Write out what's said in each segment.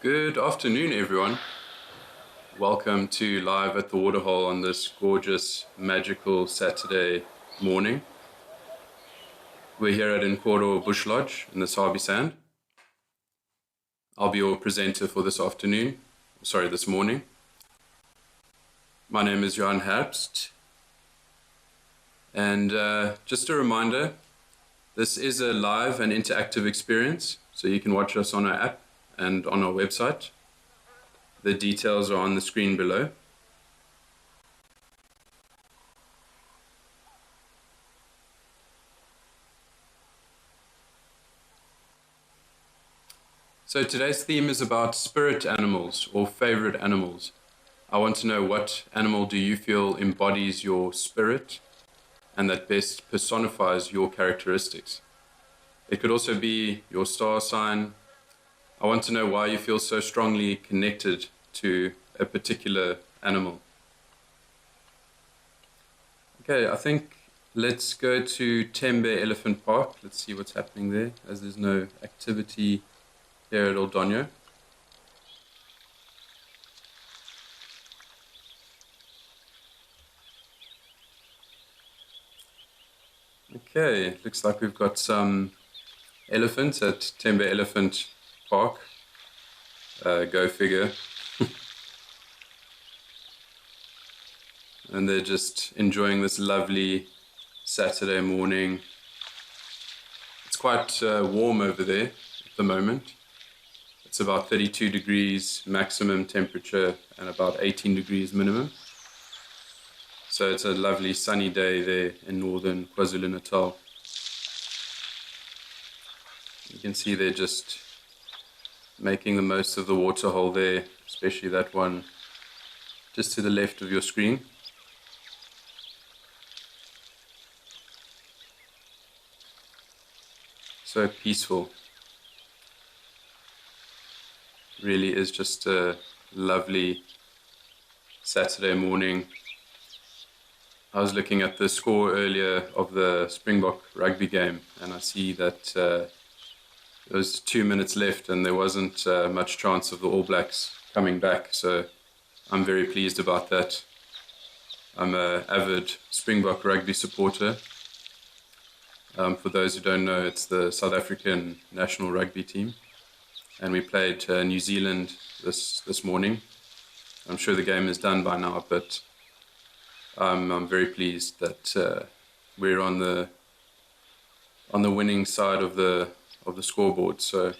Good afternoon, everyone. Welcome to Live at the Waterhole on this gorgeous, magical Saturday morning. We're here at Nkoro Bush Lodge in the Sabi Sand. I'll be your presenter for this morning. My name is Johan Herbst. And just a reminder, this is a live and interactive experience, so you can watch us on our app and on our website. The details are on the screen below. So today's theme is about spirit animals or favorite animals. I want to know, what animal do you feel embodies your spirit and that best personifies your characteristics? It could also be your star sign. I want to know why you feel so strongly connected to a particular animal. Okay, I think let's go to Tembe Elephant Park. Let's see what's happening there, as there's no activity here at Oldonyo. Okay, looks like we've got some elephants at Tembe Elephant Park. Go figure. And they're just enjoying this lovely Saturday morning. It's quite warm over there at the moment. It's about 32 degrees maximum temperature and about 18 degrees minimum. So it's a lovely sunny day there in northern KwaZulu-Natal. You can see they're just making the most of the waterhole there, especially that one just to the left of your screen. So peaceful. Really is just a lovely Saturday morning. I was looking at the score earlier of the Springbok rugby game, and I see that there was 2 minutes left and there wasn't much chance of the All Blacks coming back, so I'm very pleased about that. I'm an avid Springbok rugby supporter. For those who don't know, it's the South African national rugby team, and we played New Zealand this morning. I'm sure the game is done by now, but I'm very pleased that we're on the winning side of the scoreboard. So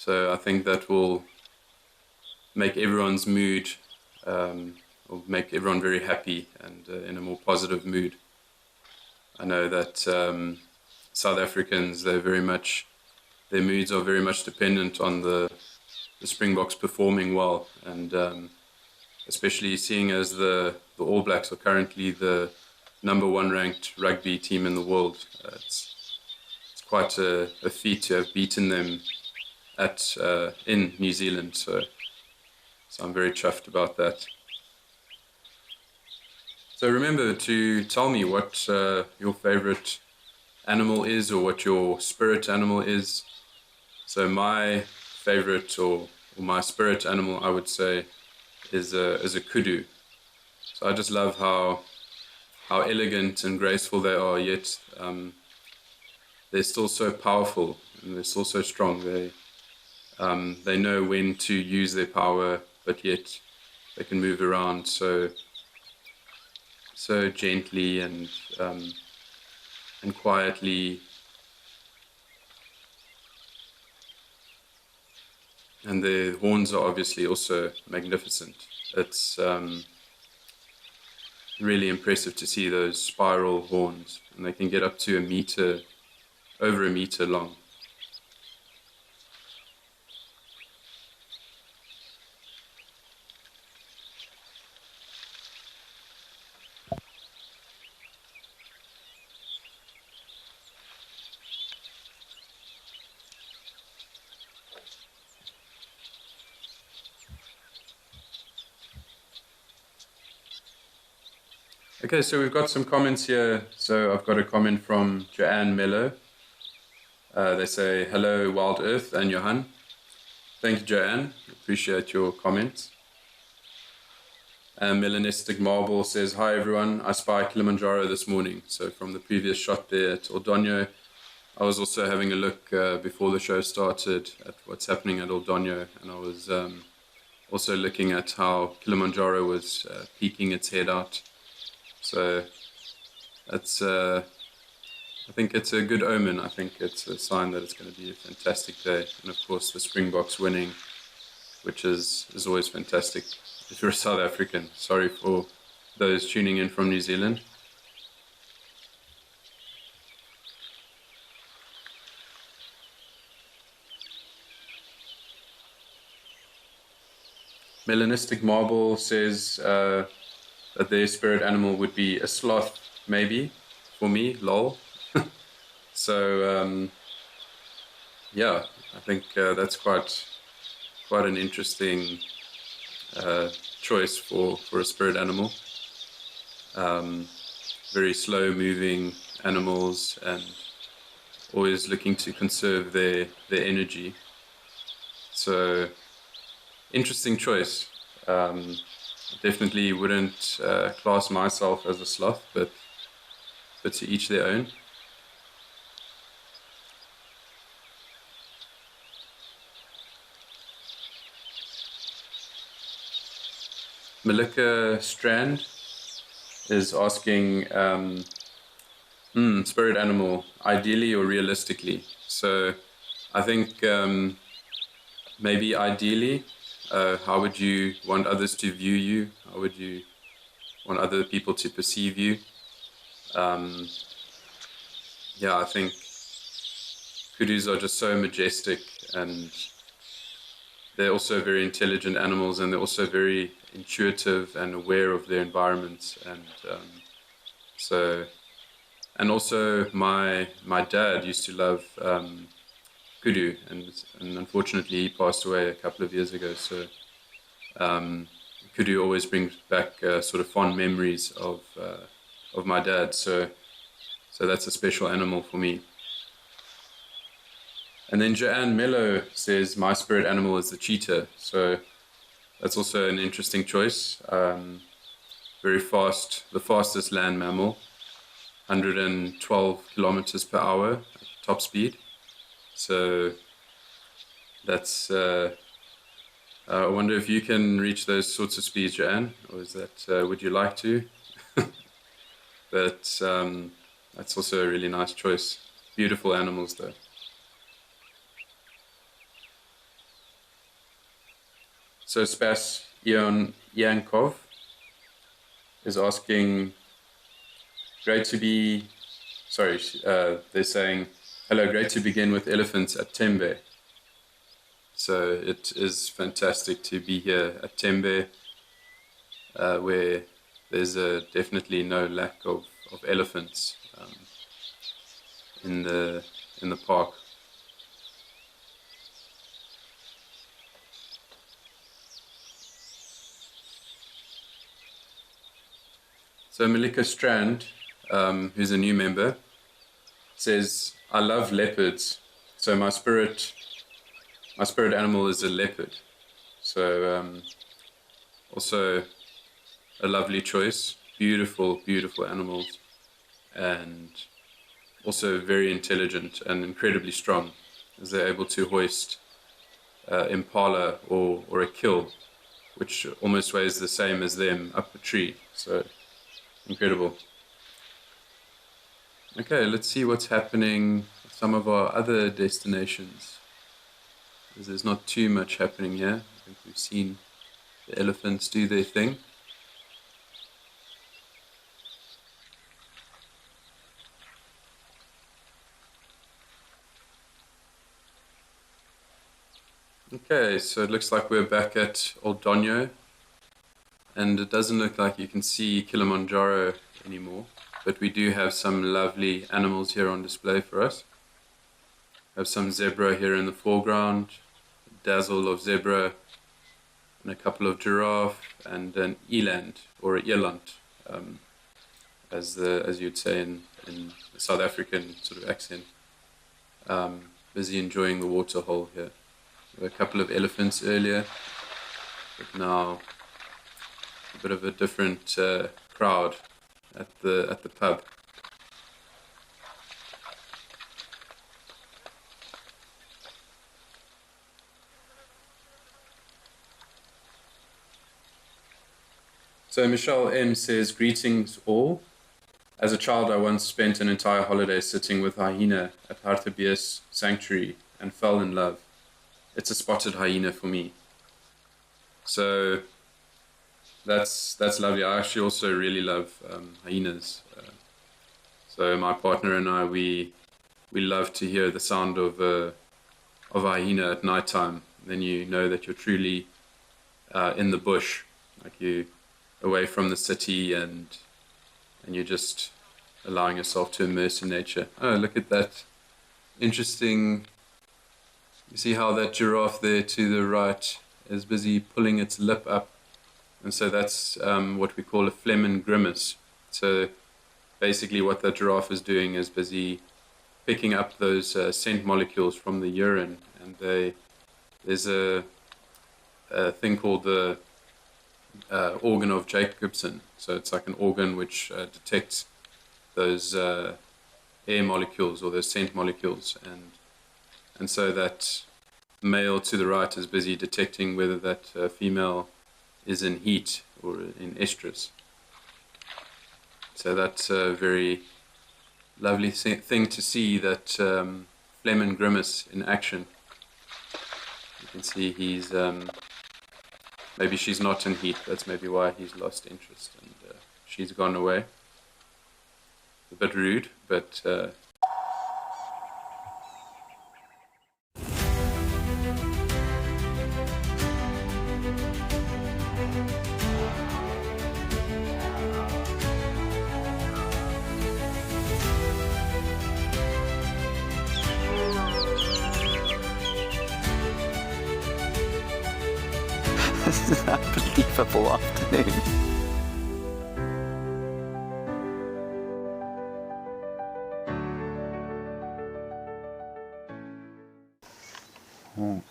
I think that will make everyone's mood, or make everyone very happy and in a more positive mood. I know that South Africans, their moods are very much dependent on the Springboks performing well, and especially seeing as the All Blacks are currently the #1 ranked rugby team in the world. It's quite a feat to have beaten them in New Zealand, so I'm very chuffed about that. So remember to tell me what your favorite animal is, or what your spirit animal is. So my favorite or my spirit animal, I would say, is a kudu. So I just love how elegant and graceful they are, yet they're still so powerful and they're still so strong. They know when to use their power, but yet they can move around so gently and quietly. And the horns are obviously also magnificent. It's really impressive to see those spiral horns, and they can get up to over a meter long. Okay, so we've got some comments here. So I've got a comment from Joanne Mello. They say, hello, Wild Earth and Johan. Thank you, Joanne. Appreciate your comments. Melanistic Marble says, hi everyone, I spy Kilimanjaro this morning. So from the previous shot there at Oldonyo, I was also having a look before the show started at what's happening at Oldonyo, and I was also looking at how Kilimanjaro was peeking its head out. So that's, I think it's a good omen. I think it's a sign that it's going to be a fantastic day. And of course, the Springboks winning, which is always fantastic. If you're a South African, sorry for those tuning in from New Zealand. Melanistic Marble says that their spirit animal would be a sloth, maybe, for me, lol. So, yeah, I think that's quite an interesting choice for a spirit animal. Very slow moving animals and always looking to conserve their energy. So interesting choice. Definitely wouldn't class myself as a sloth, but to each their own. Malika Strand is asking, spirit animal, ideally or realistically? So I think maybe ideally, how would you want others to view you? How would you want other people to perceive you? Yeah, I think kudus are just so majestic, and they're also very intelligent animals, and they're also very intuitive and aware of their environment. And and also my dad used to love kudu, and unfortunately he passed away a couple of years ago. So kudu always brings back sort of fond memories of my dad. So that's a special animal for me. And then Joanne Mello says, my spirit animal is the cheetah. So that's also an interesting choice. Very fast, the fastest land mammal, 112 kilometers per hour at top speed. So that's, I wonder if you can reach those sorts of speeds, Joanne, or is that, would you like to? But that's also a really nice choice. Beautiful animals though. So Spas Yankov is asking, they're saying, hello, great to begin with elephants at Tembe. So it is fantastic to be here at Tembe, where there's definitely no lack of elephants in the park. So Malika Strand, who's a new member, says, I love leopards. So my spirit animal is a leopard. So also a lovely choice. Beautiful, beautiful animals. And also very intelligent and incredibly strong, as they're able to hoist impala or a kill, which almost weighs the same as them, up a tree. So incredible. Okay, let's see what's happening at some of our other destinations. Because there's not too much happening here. I think we've seen the elephants do their thing. Okay, so it looks like we're back at Oldonyo, and it doesn't look like you can see Kilimanjaro anymore, but we do have some lovely animals here on display for us. We have some zebra here in the foreground, a dazzle of zebra, and a couple of giraffe, and an eland, or a eland, as you'd say in the South African sort of accent. Busy enjoying the waterhole here. There were a couple of elephants earlier, but now a bit of a different crowd at the pub. So Michelle M says, greetings all. As a child, I once spent an entire holiday sitting with hyena at Hartebees Sanctuary and fell in love. It's a spotted hyena for me. So that's lovely. I actually also really love hyenas. So my partner and I, we love to hear the sound of a hyena at nighttime. Then you know that you're truly in the bush, like you away from the city, and you're just allowing yourself to immerse in nature. Oh, look at that. Interesting. You see how that giraffe there to the right is busy pulling its lip up. And so that's what we call a phlegm and grimace. So basically what that giraffe is doing is busy picking up those scent molecules from the urine. And there's a thing called the organ of Jacobson. So it's like an organ which detects those air molecules or those scent molecules, and so that male to the right is busy detecting whether that female is in heat or in estrus. So that's a very lovely thing to see, that phlegm and grimace in action. You can see he's maybe she's not in heat. That's maybe why he's lost interest, and she's gone away. A bit rude, but This is an unbelievable afternoon.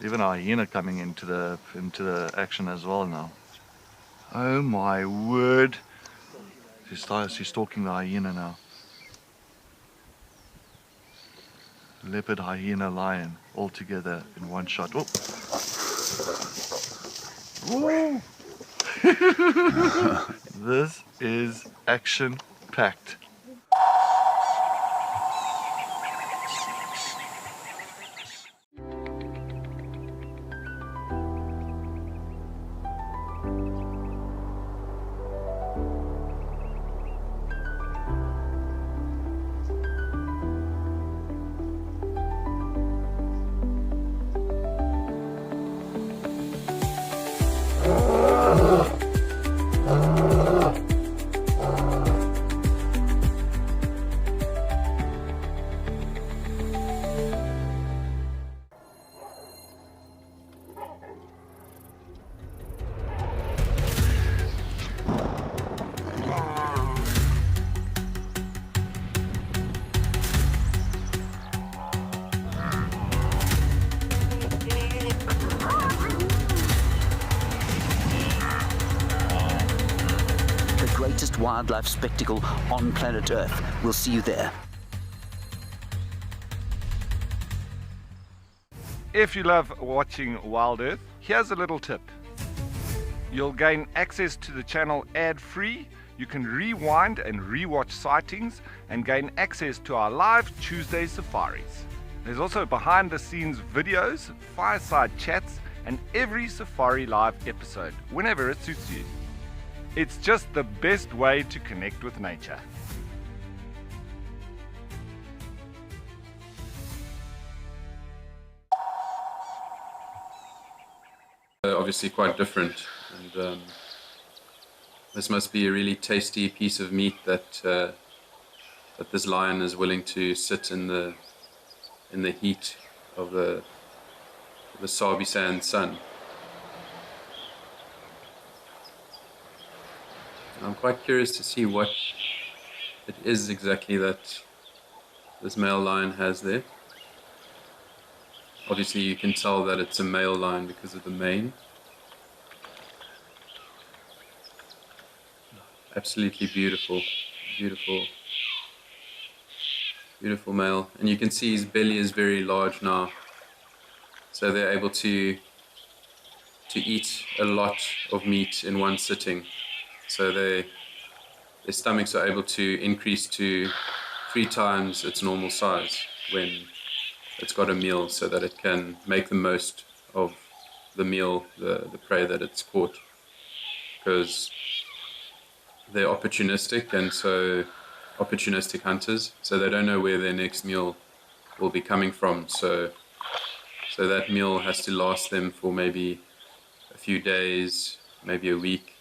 Even our hyena coming into the action as well now. Oh my word! She's stalking the hyena now. Leopard, hyena, lion, all together in one shot. Oh. Woo! This is action-packed. Greatest wildlife spectacle on planet Earth. We'll see you there. If you love watching Wild Earth, here's a little tip. You'll gain access to the channel ad-free. You can rewind and rewatch sightings and gain access to our live Tuesday safaris. There's also behind-the-scenes videos, fireside chats, and every safari live episode, whenever it suits you. It's just the best way to connect with nature. Obviously quite different, and this must be a really tasty piece of meat that that this lion is willing to sit in the heat of the Sabi sand sun. I'm quite curious to see what it is exactly that this male lion has there. Obviously you can tell that it's a male lion because of the mane. Absolutely beautiful, beautiful, beautiful male. And you can see his belly is very large now. So they're able to eat a lot of meat in one sitting. So their stomachs are able to increase to 3 times its normal size when it's got a meal, so that it can make the most of the meal, the prey that it's caught. Because they're opportunistic, and so opportunistic hunters, so they don't know where their next meal will be coming from. So that meal has to last them for maybe a few days, maybe a week,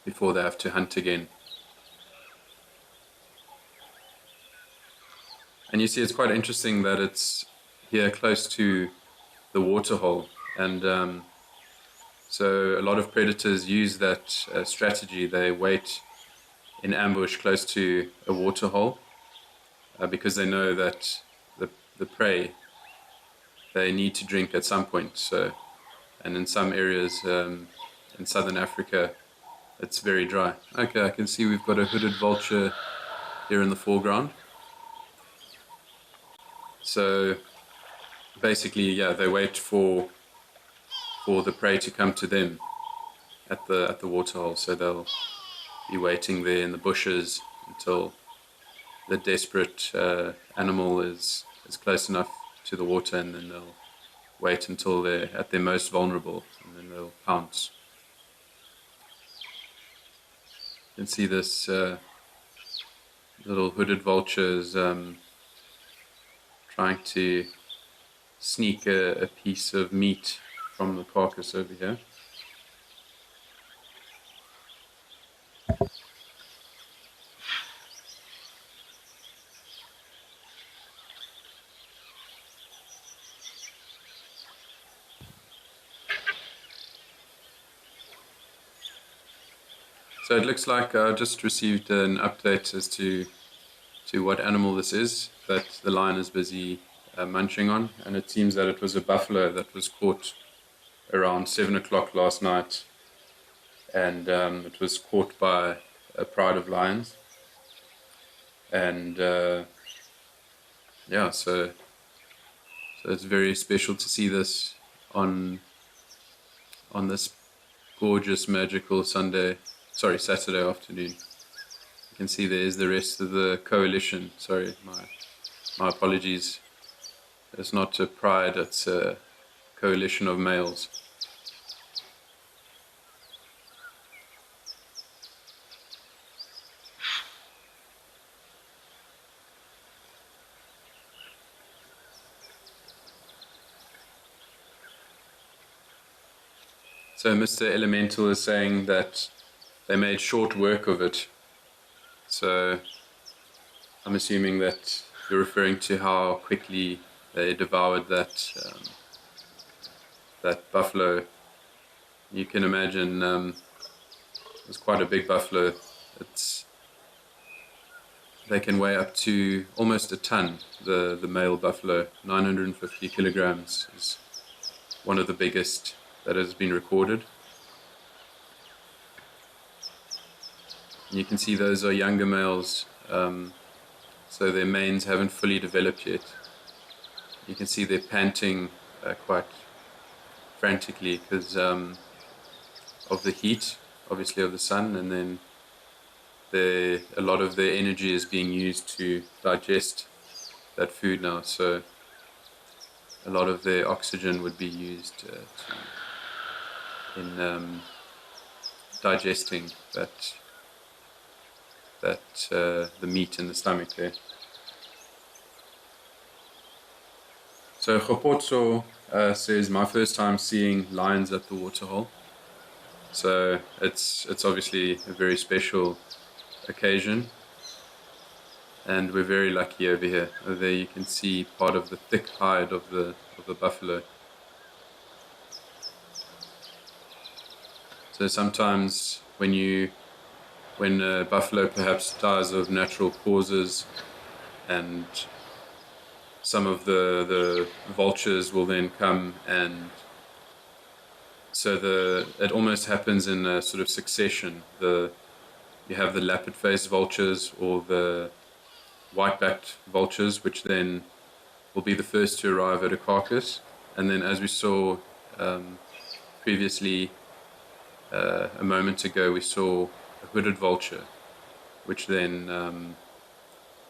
before they have to hunt again. And you see, it's quite interesting that it's here close to the waterhole, and so a lot of predators use that strategy. They wait in ambush close to a waterhole because they know that the prey, they need to drink at some point. So, and in some areas in southern Africa, it's very dry. Okay, I can see we've got a hooded vulture here in the foreground. So basically, yeah, they wait for the prey to come to them at the waterhole. So they'll be waiting there in the bushes until the desperate animal is close enough to the water, and then they'll wait until they're at their most vulnerable, and then they'll pounce. You can see this little hooded vulture is trying to sneak a piece of meat from the carcass over here. So it looks like I just received an update as to what animal this is that the lion is busy munching on, and it seems that it was a buffalo that was caught around 7 o'clock last night, and it was caught by a pride of lions. And yeah, so it's very special to see this on this gorgeous, magical Saturday afternoon. You can see there's the rest of the coalition. Sorry, my apologies. It's not a pride, it's a coalition of males. So Mr. Elemental is saying that they made short work of it. So I'm assuming that you're referring to how quickly they devoured that buffalo. You can imagine it was quite a big buffalo. They can weigh up to almost a ton. The male buffalo, 950 kilograms, is one of the biggest that has been recorded. You can see those are younger males, so their manes haven't fully developed yet. You can see they're panting quite frantically because of the heat, obviously, of the sun, and then a lot of their energy is being used to digest that food now. So a lot of their oxygen would be used in digesting the meat in the stomach there. So Khopotso says, my first time seeing lions at the waterhole. So it's obviously a very special occasion, and we're very lucky over here. Over there you can see part of the thick hide of the buffalo. So sometimes when a buffalo perhaps dies of natural causes, and some of the vultures will then come, and so it almost happens in a sort of succession. You have the lappet-faced vultures or the white-backed vultures, which then will be the first to arrive at a carcass. And then, as we saw previously a moment ago, we saw a hooded vulture, which then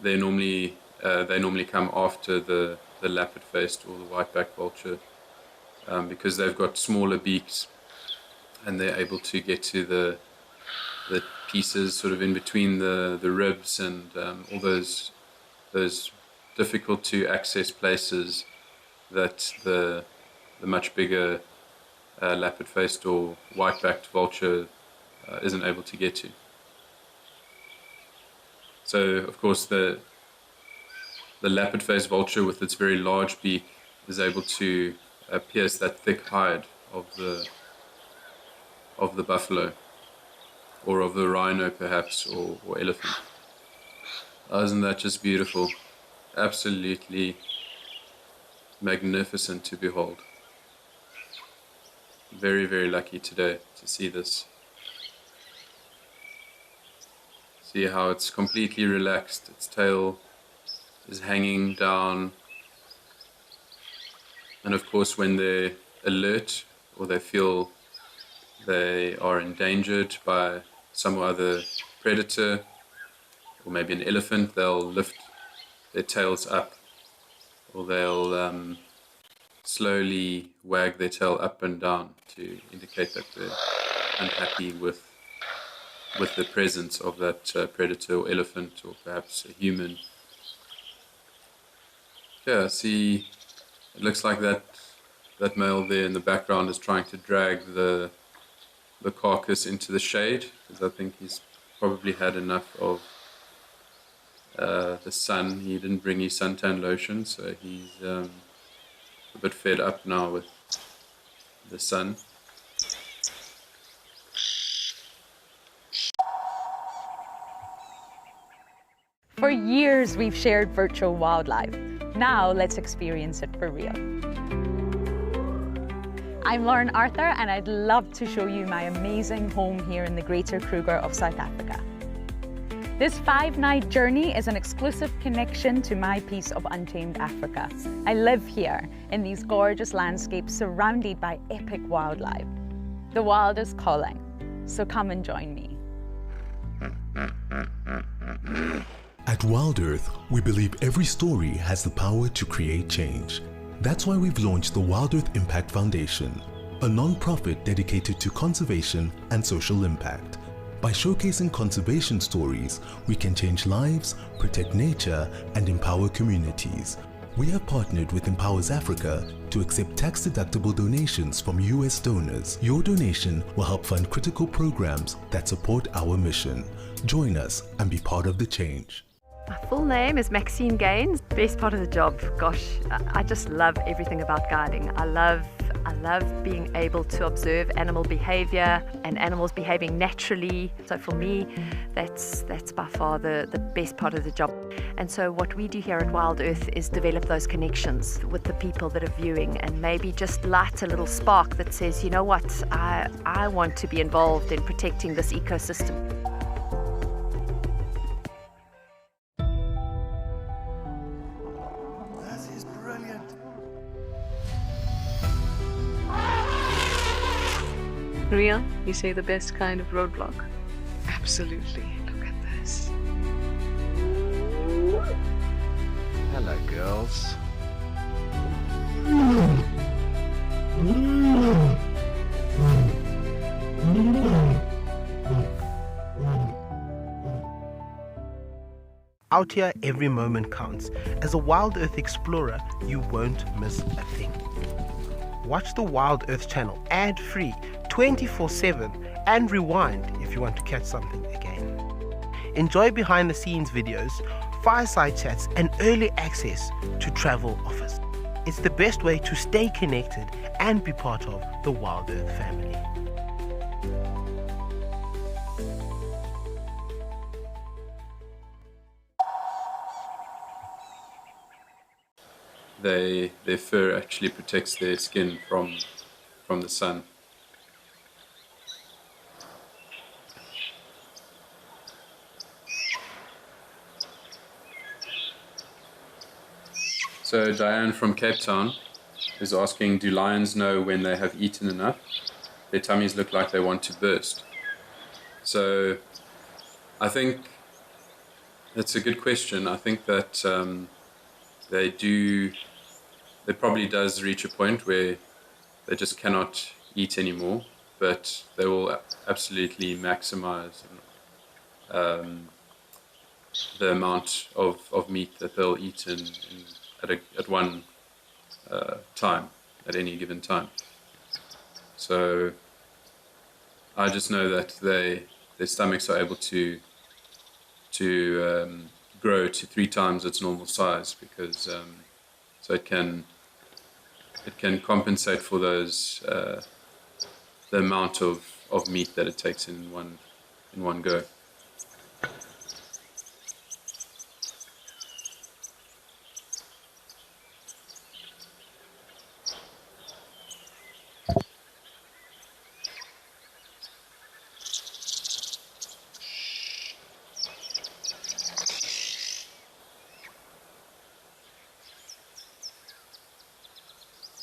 they normally come after the lappet-faced or the white-backed vulture, because they've got smaller beaks and they're able to get to the pieces sort of in between the ribs and all those difficult to access places that the much bigger lappet-faced or white-backed vulture isn't able to get to. So, of course, the lappet-faced vulture with its very large beak is able to pierce that thick hide of the buffalo, or of the rhino perhaps, or elephant. Isn't that just beautiful? Absolutely magnificent to behold. Very, very lucky today to see this. See how it's completely relaxed. Its tail is hanging down. And of course, when they're alert or they feel they are endangered by some other predator, or maybe an elephant, they'll lift their tails up, or they'll slowly wag their tail up and down to indicate that they're unhappy with the presence of that predator or elephant, or perhaps a human. Yeah, see, it looks like that male there in the background is trying to drag the carcass into the shade, because I think he's probably had enough of the sun. He didn't bring his suntan lotion, so he's a bit fed up now with the sun. For years, we've shared virtual wildlife. Now, let's experience it for real. I'm Lauren Arthur, and I'd love to show you my amazing home here in the Greater Kruger of South Africa. This 5-night journey is an exclusive connection to my piece of untamed Africa. I live here in these gorgeous landscapes surrounded by epic wildlife. The wild is calling, so come and join me. At Wild Earth, we believe every story has the power to create change. That's why we've launched the Wild Earth Impact Foundation, a non-profit dedicated to conservation and social impact. By showcasing conservation stories, we can change lives, protect nature, and empower communities. We have partnered with Empowers Africa to accept tax-deductible donations from US donors. Your donation will help fund critical programs that support our mission. Join us and be part of the change. My full name is Maxine Gaines. Best part of the job, gosh, I just love everything about guiding. I love being able to observe animal behavior and animals behaving naturally. So for me, that's by far the best part of the job. And so what we do here at Wild Earth is develop those connections with the people that are viewing, and maybe just light a little spark that says, you know what, I want to be involved in protecting this ecosystem. Ria, you say the best kind of roadblock? Absolutely. Look at this. Hello, girls. Out here, every moment counts. As a Wild Earth explorer, you won't miss a thing. Watch the Wild Earth channel ad-free 24/7 and rewind if you want to catch something again. Enjoy behind the scenes videos, fireside chats, and early access to travel offers. It's the best way to stay connected and be part of the Wild Earth family. their fur actually protects their skin from the sun. So Diane from Cape Town is asking, do lions know when they have eaten enough? Their tummies look like they want to burst. So I think that's a good question. I think that there probably does reach a point where they just cannot eat anymore, but they will absolutely maximize the amount of meat that they'll eat at one time, at any given time. So I just know that their stomachs are able to grow to 3 times its normal size, because so it can compensate for those the amount of meat that it takes in one go.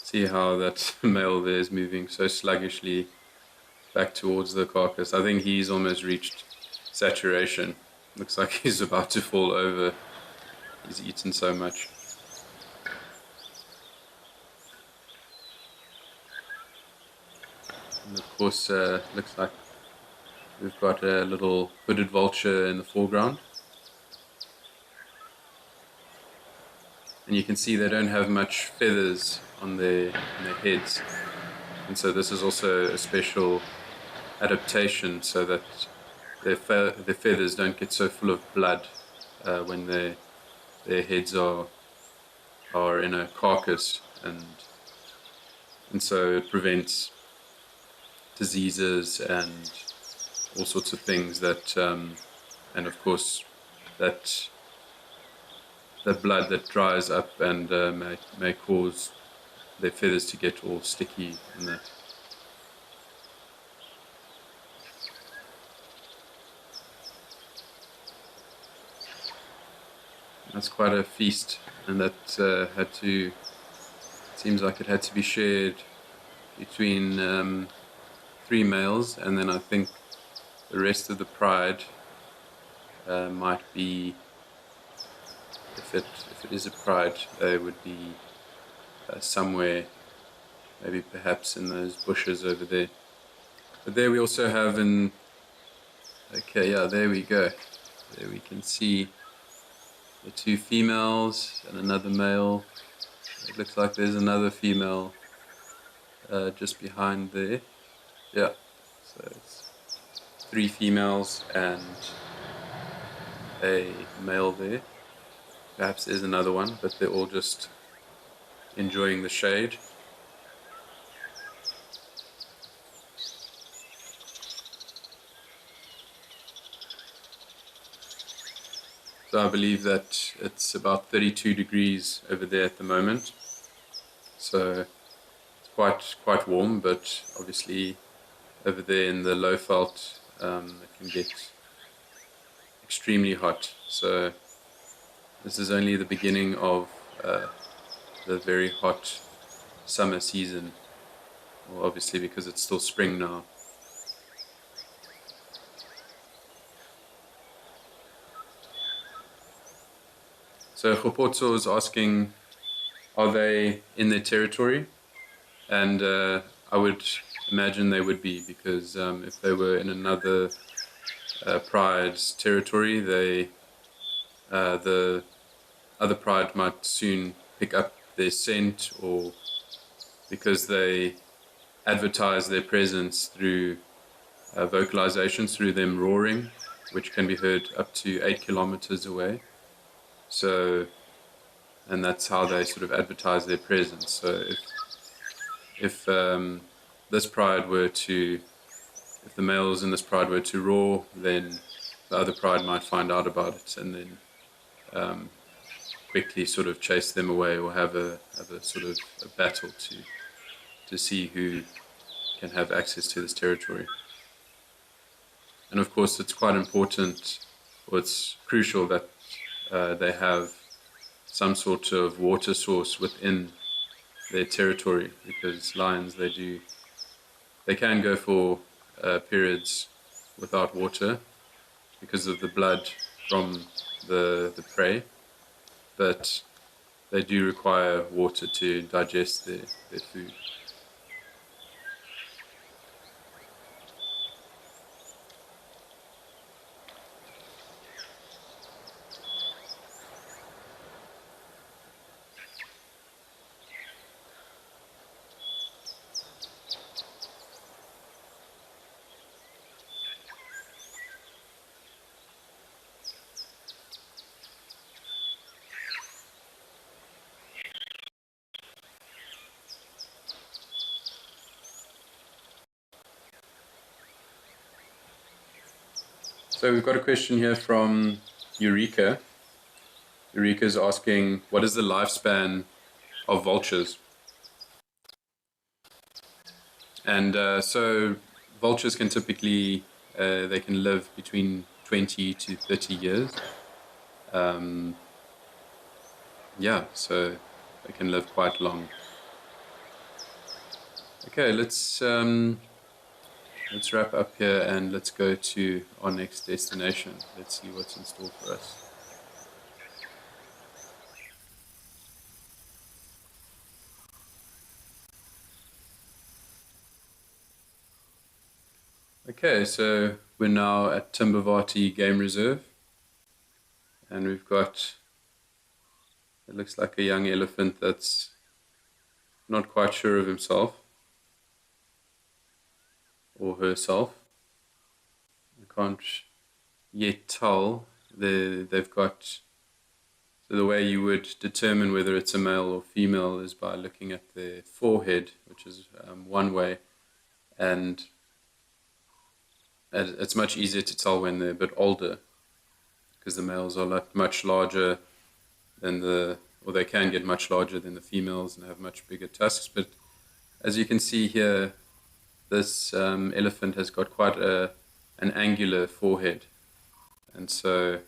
See how that male there is moving so sluggishly back towards the carcass. I think he's almost reached saturation. Looks like he's about to fall over. He's eaten so much. And of course, looks like we've got a little hooded vulture in the foreground. And you can see they don't have much feathers on their heads, and so this is also a special adaptation so that their feathers don't get so full of blood when their heads are in a carcass, and so it prevents diseases and all sorts of things that and of course that the blood that dries up and may cause their feathers to get all sticky and that. That's quite a feast, and that seems like it had to be shared between 3 males, and then I think the rest of the pride might be, if it is a pride, they would be somewhere, maybe perhaps in those bushes over there. But there we also have there we go. There we can see the 2 females and another male. It looks like there's another female just behind there. Yeah, so it's 3 females and a male there. Perhaps there's another one, but they're all just enjoying the shade. So I believe that it's about 32 degrees over there at the moment. So it's quite warm, but obviously over there in the low veld it can get extremely hot. So this is only the beginning of the very hot summer season. Well, obviously because it's still spring now. So Khopotso is asking, are they in their territory? And I would imagine they would be, because if they were in another pride's territory, the other pride might soon pick up their scent, or because they advertise their presence through vocalizations, through them roaring, which can be heard up to 8 kilometers away. So, and that's how they sort of advertise their presence. So if this pride were to, if the males in this pride were to roar, then the other pride might find out about it and then quickly sort of chase them away or have a sort of a battle to see who can have access to this territory. And of course, it's quite important, or it's crucial that they have some sort of water source within their territory, because lions, they can go for periods without water because of the blood from the prey, but they do require water to digest their food. So we've got a question here from Eureka. Eureka is asking, what is the lifespan of vultures? And so vultures can typically, they can live between 20 to 30 years. Yeah, so they can live quite long. Okay, let's wrap up here and let's go to our next destination. Let's see what's in store for us. Okay, so we're now at Timbavati Game Reserve, and we've got, it looks like a young elephant that's not quite sure of himself or herself. I can't yet tell. They've got, so the way you would determine whether it's a male or female is by looking at their forehead, which is one way, and it's much easier to tell when they're a bit older, because the males are much larger than or they can get much larger than the females and have much bigger tusks. But as you can see here, this elephant has got quite an angular forehead, and so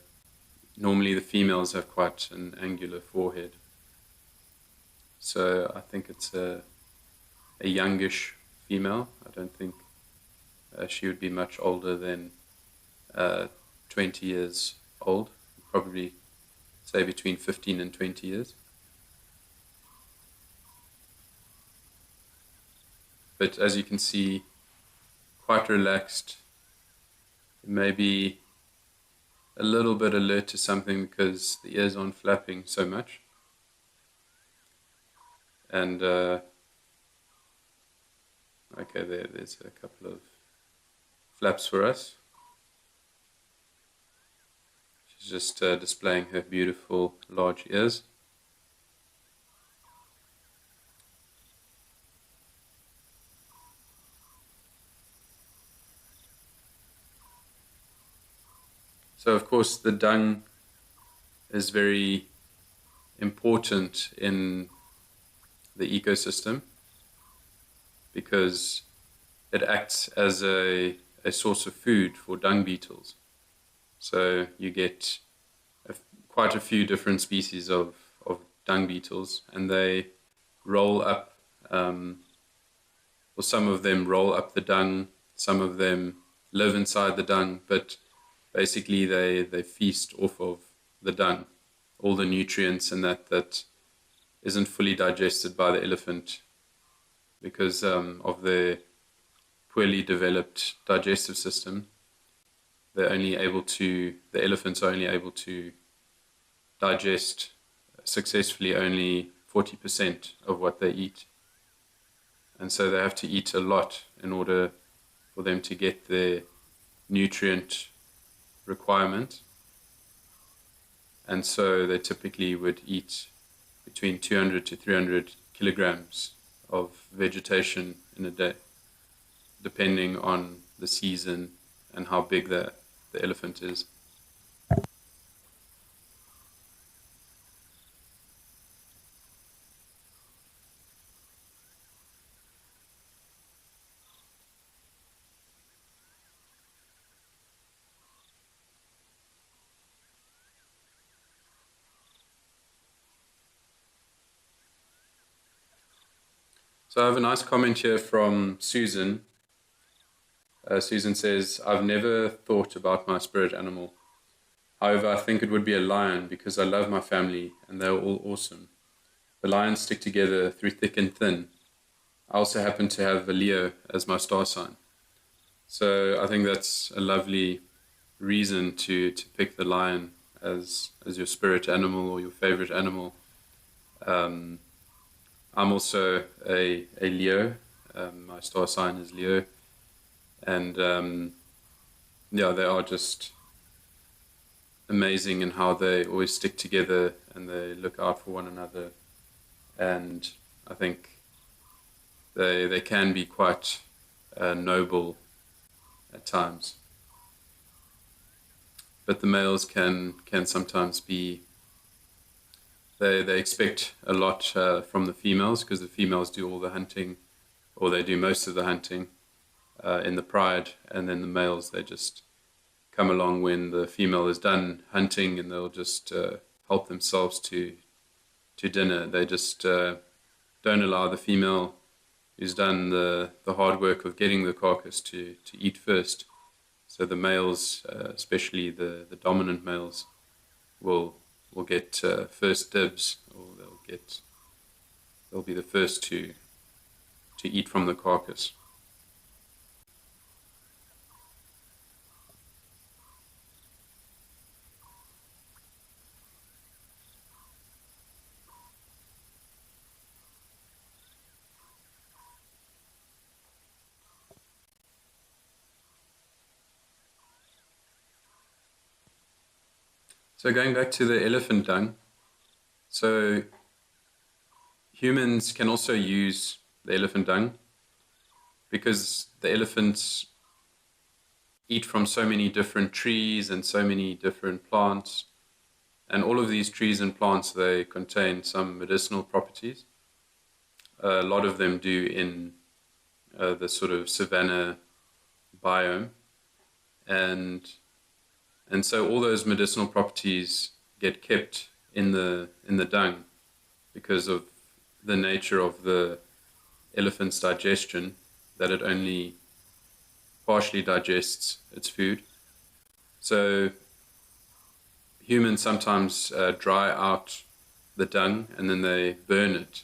normally the females have quite an angular forehead. So I think it's a youngish female. I don't think she would be much older than 20 years old, probably say between 15 and 20 years. But as you can see, quite relaxed, maybe a little bit alert to something because the ears aren't flapping so much. And okay, there's a couple of flaps for us. She's just displaying her beautiful large ears. So of course the dung is very important in the ecosystem because it acts as a source of food for dung beetles. So you get quite a few different species of dung beetles, and they roll up, or some of them roll up the dung, some of them live inside the dung, but basically they feast off of the dung, all the nutrients and that isn't fully digested by the elephant because of their poorly developed digestive system. The elephants are only able to digest successfully only 40% of what they eat. And so they have to eat a lot in order for them to get their nutrient requirement. And so they typically would eat between 200 to 300 kilograms of vegetation in a day, depending on the season and how big the elephant is. So I have a nice comment here from Susan. Susan says, I've never thought about my spirit animal. However, I think it would be a lion because I love my family and they're all awesome. The lions stick together through thick and thin. I also happen to have a Leo as my star sign. So I think that's a lovely reason to pick the lion as your spirit animal or your favorite animal. I'm also a Leo. My star sign is Leo. And yeah, they are just amazing in how they always stick together and they look out for one another. And I think they can be quite noble at times. But the males can sometimes be, they expect a lot from the females because the females do all the hunting, or they do most of the hunting in the pride, and then the males, they just come along when the female is done hunting and they'll just help themselves to dinner. They just don't allow the female who's done the hard work of getting the carcass to eat first. So the males, especially the dominant males, will get first dibs, or they'll be the first to eat from the carcass. So going back to the elephant dung, so humans can also use the elephant dung because the elephants eat from so many different trees and so many different plants, and all of these trees and plants, they contain some medicinal properties. A lot of them do in the sort of savanna biome, and so all those medicinal properties get kept in the dung because of the nature of the elephant's digestion, that it only partially digests its food. So humans sometimes dry out the dung and then they burn it,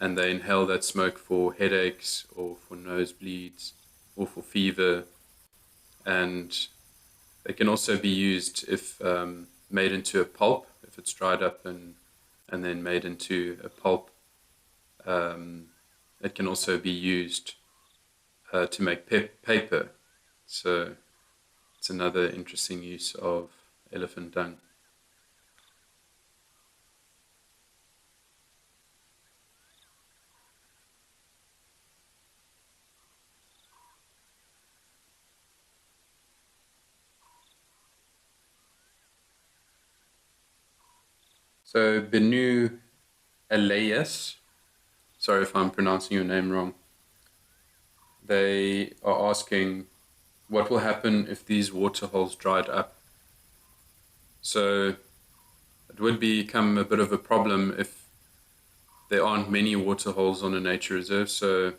and they inhale that smoke for headaches or for nosebleeds or for fever. And they can also be used if made into a pulp, if it's dried up and then made into a pulp. It can also be used to make paper. So it's another interesting use of elephant dung. So Benu Elias, sorry if I'm pronouncing your name wrong, they are asking what will happen if these waterholes dried up. So it would become a bit of a problem if there aren't many waterholes on a nature reserve. So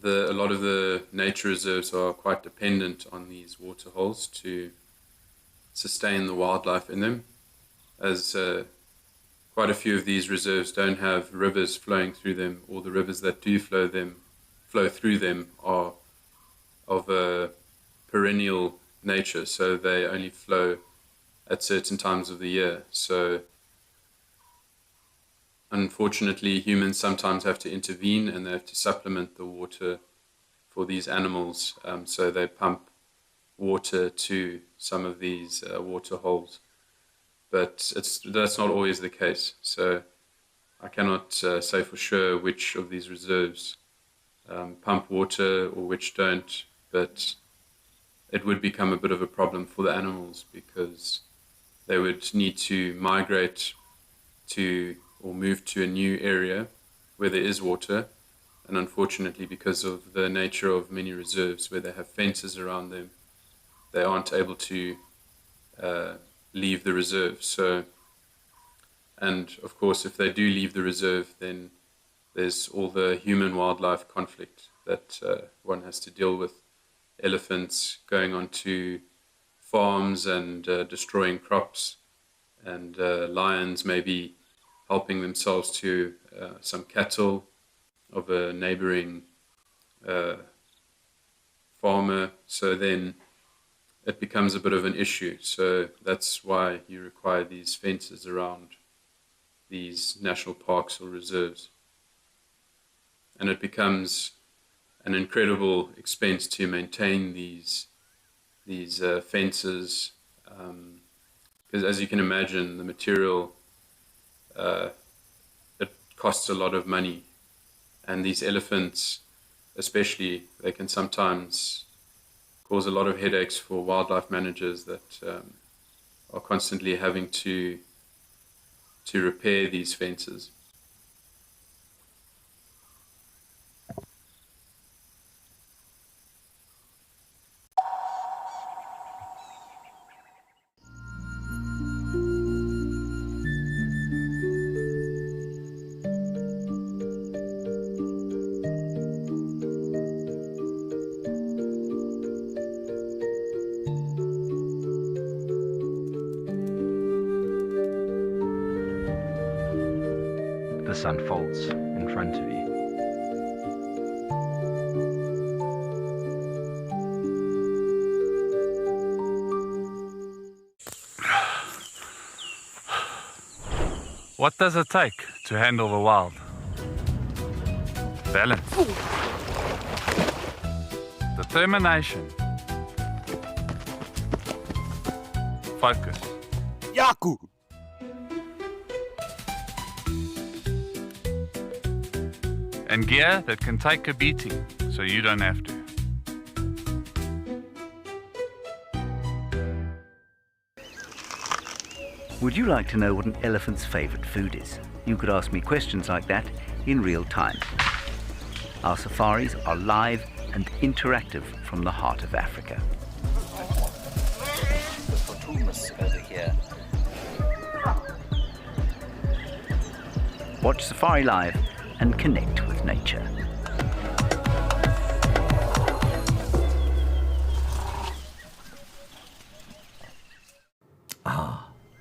a lot of the nature reserves are quite dependent on these waterholes to sustain the wildlife in them, as quite a few of these reserves don't have rivers flowing through them, or the rivers that do flow through them are of a perennial nature, so they only flow at certain times of the year. So unfortunately, humans sometimes have to intervene and they have to supplement the water for these animals. So they pump water to some of these water holes. But that's not always the case. So I cannot say for sure which of these reserves pump water or which don't. But it would become a bit of a problem for the animals because they would need to migrate to or move to a new area where there is water. And unfortunately, because of the nature of many reserves where they have fences around them, they aren't able to leave the reserve. So, and of course, if they do leave the reserve, then there's all the human-wildlife conflict that one has to deal with. Elephants going onto farms and destroying crops, and lions maybe helping themselves to some cattle of a neighboring farmer. So then it becomes a bit of an issue. So that's why you require these fences around these national parks or reserves. And it becomes an incredible expense to maintain these fences, because as you can imagine, the material, it costs a lot of money, and these elephants especially, they can sometimes cause a lot of headaches for wildlife managers that are constantly having to repair these fences. This unfolds in front of you. What does it take to handle the wild? Balance. Determination. Focus. Yaku! And gear that can take a beating so you don't have to. Would you like to know what an elephant's favorite food is? You could ask me questions like that in real time. Our safaris are live and interactive from the heart of Africa. Over here. Watch Safari Live and connect with nature.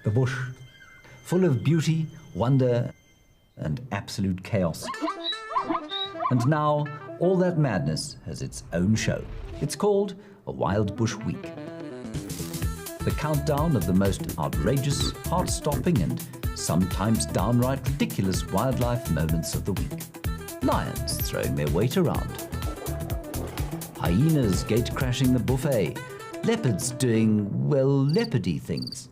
The bush, full of beauty, wonder, and absolute chaos. And now, all that madness has its own show. It's called a Wild Bush Week. The countdown of the most outrageous, heart-stopping, and sometimes downright ridiculous wildlife moments of the week. Lions throwing their weight around. Hyenas gate-crashing the buffet. Leopards doing, well, leopardy things.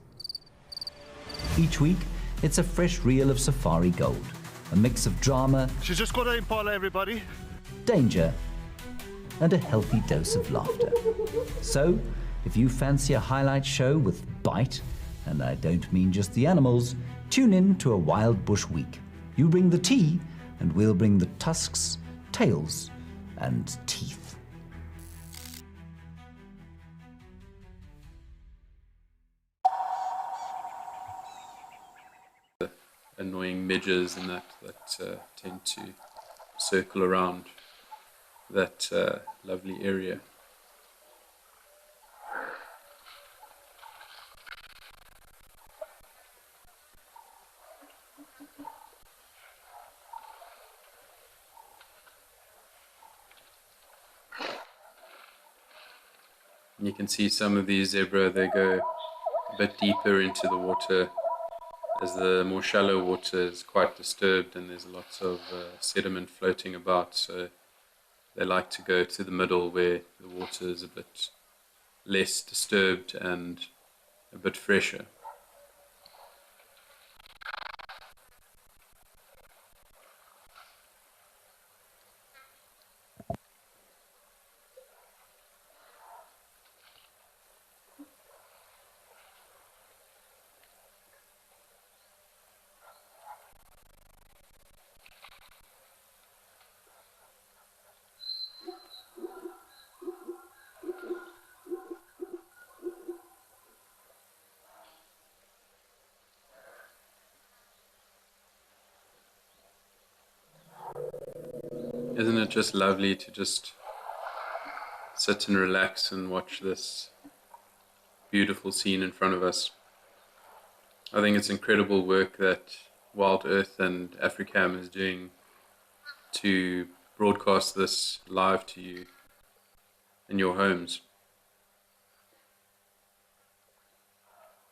Each week, it's a fresh reel of safari gold. A mix of drama, She's just got an impala, everybody. danger, and a healthy dose of laughter. So, if you fancy a highlight show with bite, and I don't mean just the animals, tune in to a Wild Bush Week. You bring the tea, and we'll bring the tusks, tails, and teeth. Annoying midges and that tend to circle around that lovely area. And you can see some of these zebra, they go a bit deeper into the water, as the more shallow water is quite disturbed and there's lots of sediment floating about, so they like to go to the middle where the water is a bit less disturbed and a bit fresher. Isn't it just lovely to just sit and relax and watch this beautiful scene in front of us? I think it's incredible work that Wild Earth and Africam is doing to broadcast this live to you in your homes.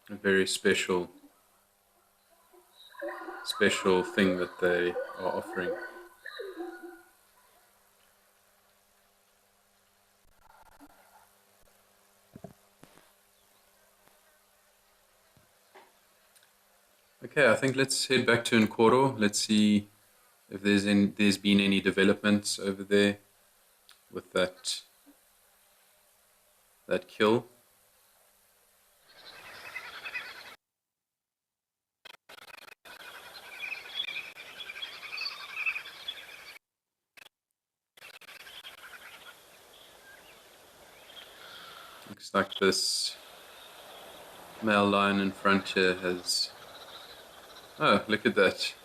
A very special thing that they are offering. Okay, I think let's head back to Nkoro. Let's see if there's been any developments over there with that kill. Looks like this male lion in front here has... Oh, look at that.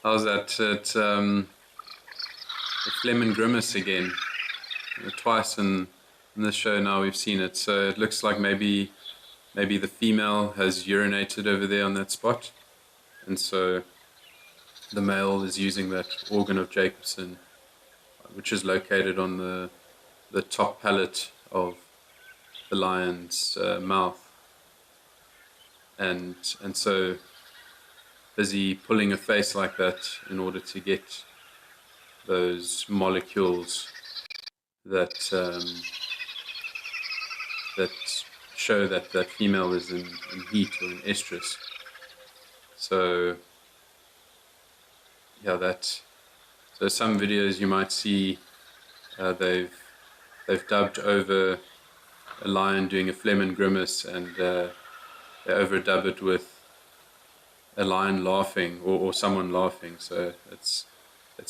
How's that? It's Phlegm and Grimace again. Twice in this show now we've seen it. So it looks like maybe the female has urinated over there on that spot. And so the male is using that organ of Jacobson, which is located on the top palate of the lion's mouth. And so busy pulling a face like that in order to get those molecules that show that female is in heat or in estrus. So yeah, so some videos you might see they've dubbed over a lion doing a Phlegm and Grimace, and they overdub it with a lion laughing or someone laughing. So it's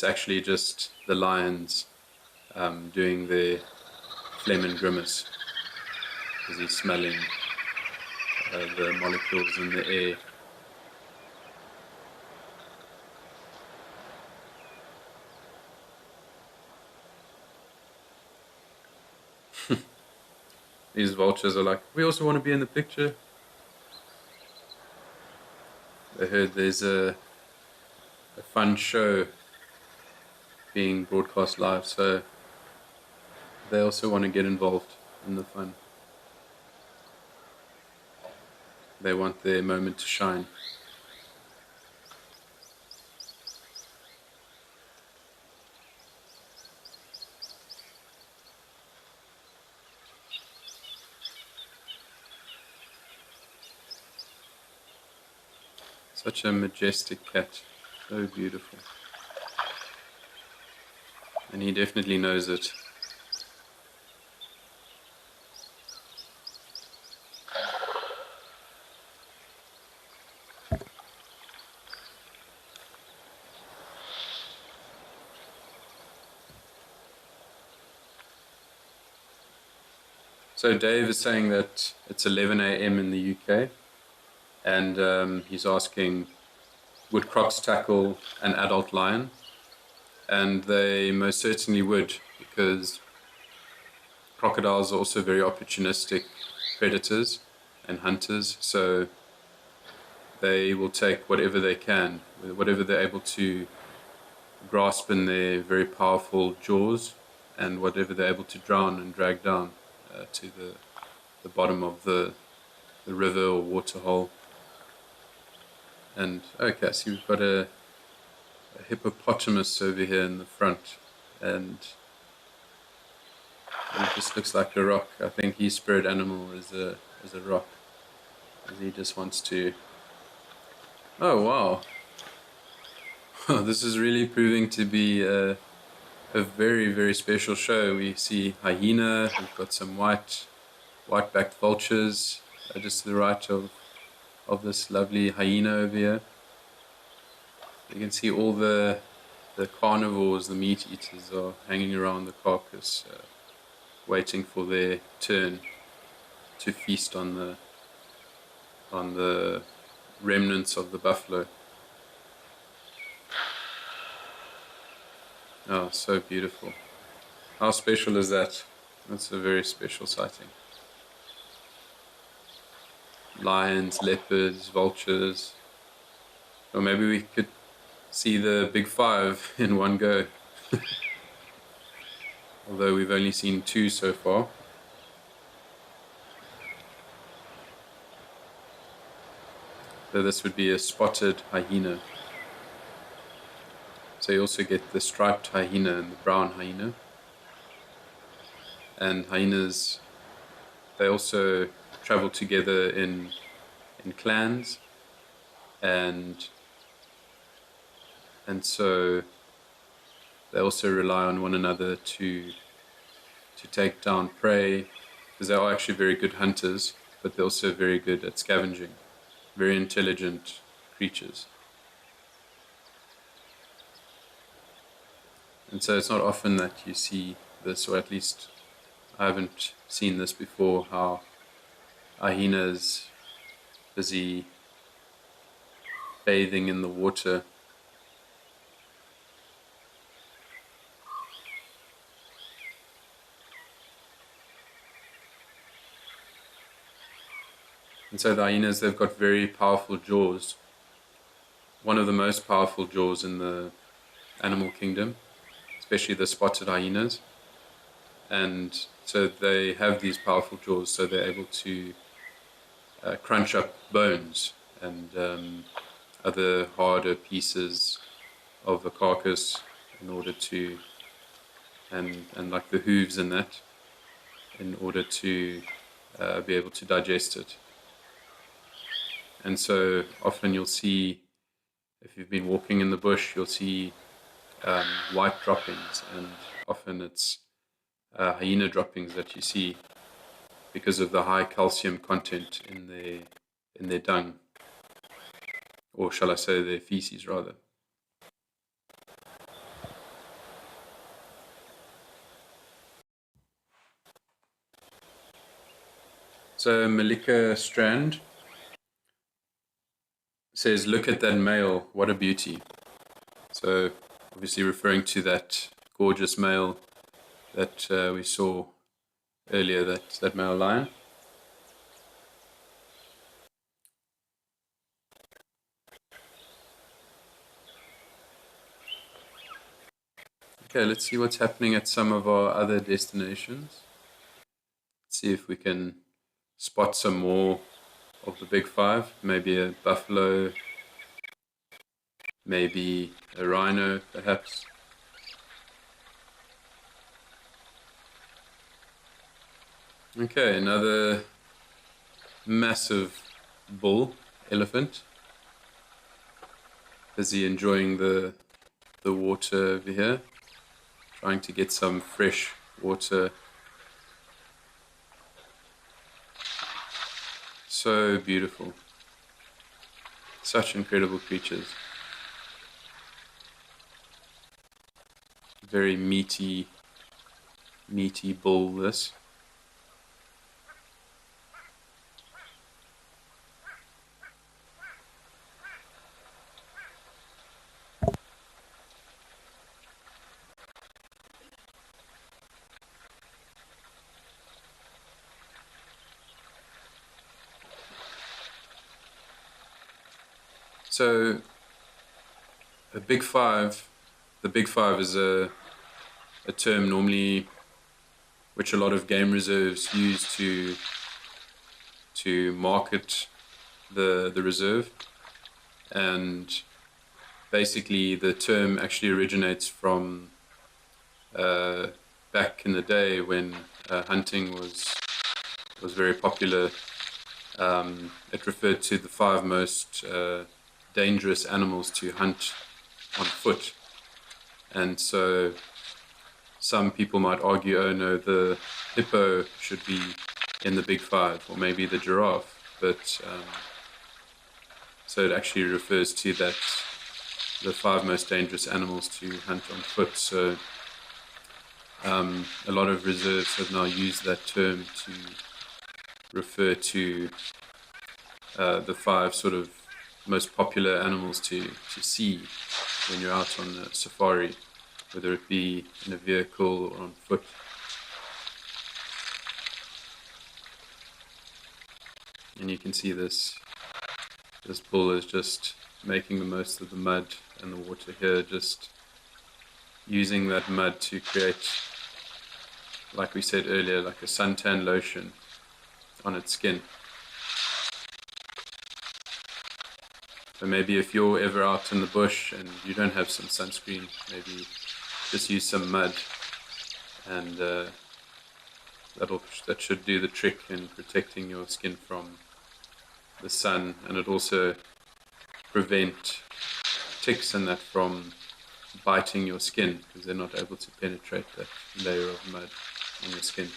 actually just the lions doing their Phlegm and Grimace because he's smelling the molecules in the air. These vultures are like, we also want to be in the picture. They heard there's a fun show being broadcast live, so they also want to get involved in the fun. They want their moment to shine. Such a majestic cat, so beautiful. And he definitely knows it. So Dave is saying that it's 11 a.m. in the UK. And he's asking, would crocs tackle an adult lion? And they most certainly would, because crocodiles are also very opportunistic predators and hunters. So they will take whatever they can, whatever they're able to grasp in their very powerful jaws, and whatever they're able to drown and drag down to the bottom of the river or waterhole. And okay, so we've got a hippopotamus over here in the front, and it just looks like a rock. I think his spirit animal is a rock, as he just wants to... Oh wow, this is really proving to be a very, very special show. We see hyena, we've got some white-backed vultures just to the right of this lovely hyena over here. You can see all the carnivores, the meat eaters, are hanging around the carcass, waiting for their turn to feast on the remnants of the buffalo. Oh, so beautiful. How special is that? That's a very special sighting. Lions, leopards, vultures. Or maybe we could see the big five in one go. Although we've only seen 2 so far. So this would be a spotted hyena. So you also get the striped hyena and the brown hyena. And hyenas, they also travel together in clans, and so they also rely on one another to take down prey, because they are actually very good hunters, but they're also very good at scavenging. Very intelligent creatures. And so it's not often that you see this, or at least I haven't seen this before, how a hyena is busy bathing in the water. And so the hyenas, they've got very powerful jaws. One of the most powerful jaws in the animal kingdom, especially the spotted hyenas. And so they have these powerful jaws, so they're able to crunch up bones and other harder pieces of the carcass in order to, and like the hooves and that, in order to be able to digest it. And so often you'll see, if you've been walking in the bush, you'll see white droppings, and often it's hyena droppings that you see because of the high calcium content in their dung, or shall I say their feces rather. So Malika Strand says, "Look at that male, what a beauty." So obviously referring to that gorgeous male that we saw earlier, that male lion. Okay, let's see what's happening at some of our other destinations. Let's see if we can spot some more of the big five, maybe a buffalo, maybe a rhino perhaps. Okay, another massive bull, elephant, busy enjoying the water over here, trying to get some fresh water. So beautiful. Such incredible creatures. Very meaty bull, this. So the big five is a term normally which a lot of game reserves use to market the reserve, and basically the term actually originates from back in the day when hunting was very popular. It referred to the 5 most dangerous animals to hunt on foot. And so some people might argue, oh no, the hippo should be in the big 5, or maybe the giraffe. But so it actually refers to that, the 5 most dangerous animals to hunt on foot. So a lot of reserves have now used that term to refer to the 5 sort of most popular animals to see when you're out on a safari. whether it be in a vehicle or on foot. And you can see this bull is just making the most of the mud and the water here, just using that mud to create, like we said earlier, like a suntan lotion on its skin. So maybe if you're ever out in the bush and you don't have some sunscreen, maybe just use some mud, and that should do the trick in protecting your skin from the sun, and it also prevent ticks and that from biting your skin, because they're not able to penetrate that layer of mud on your skin.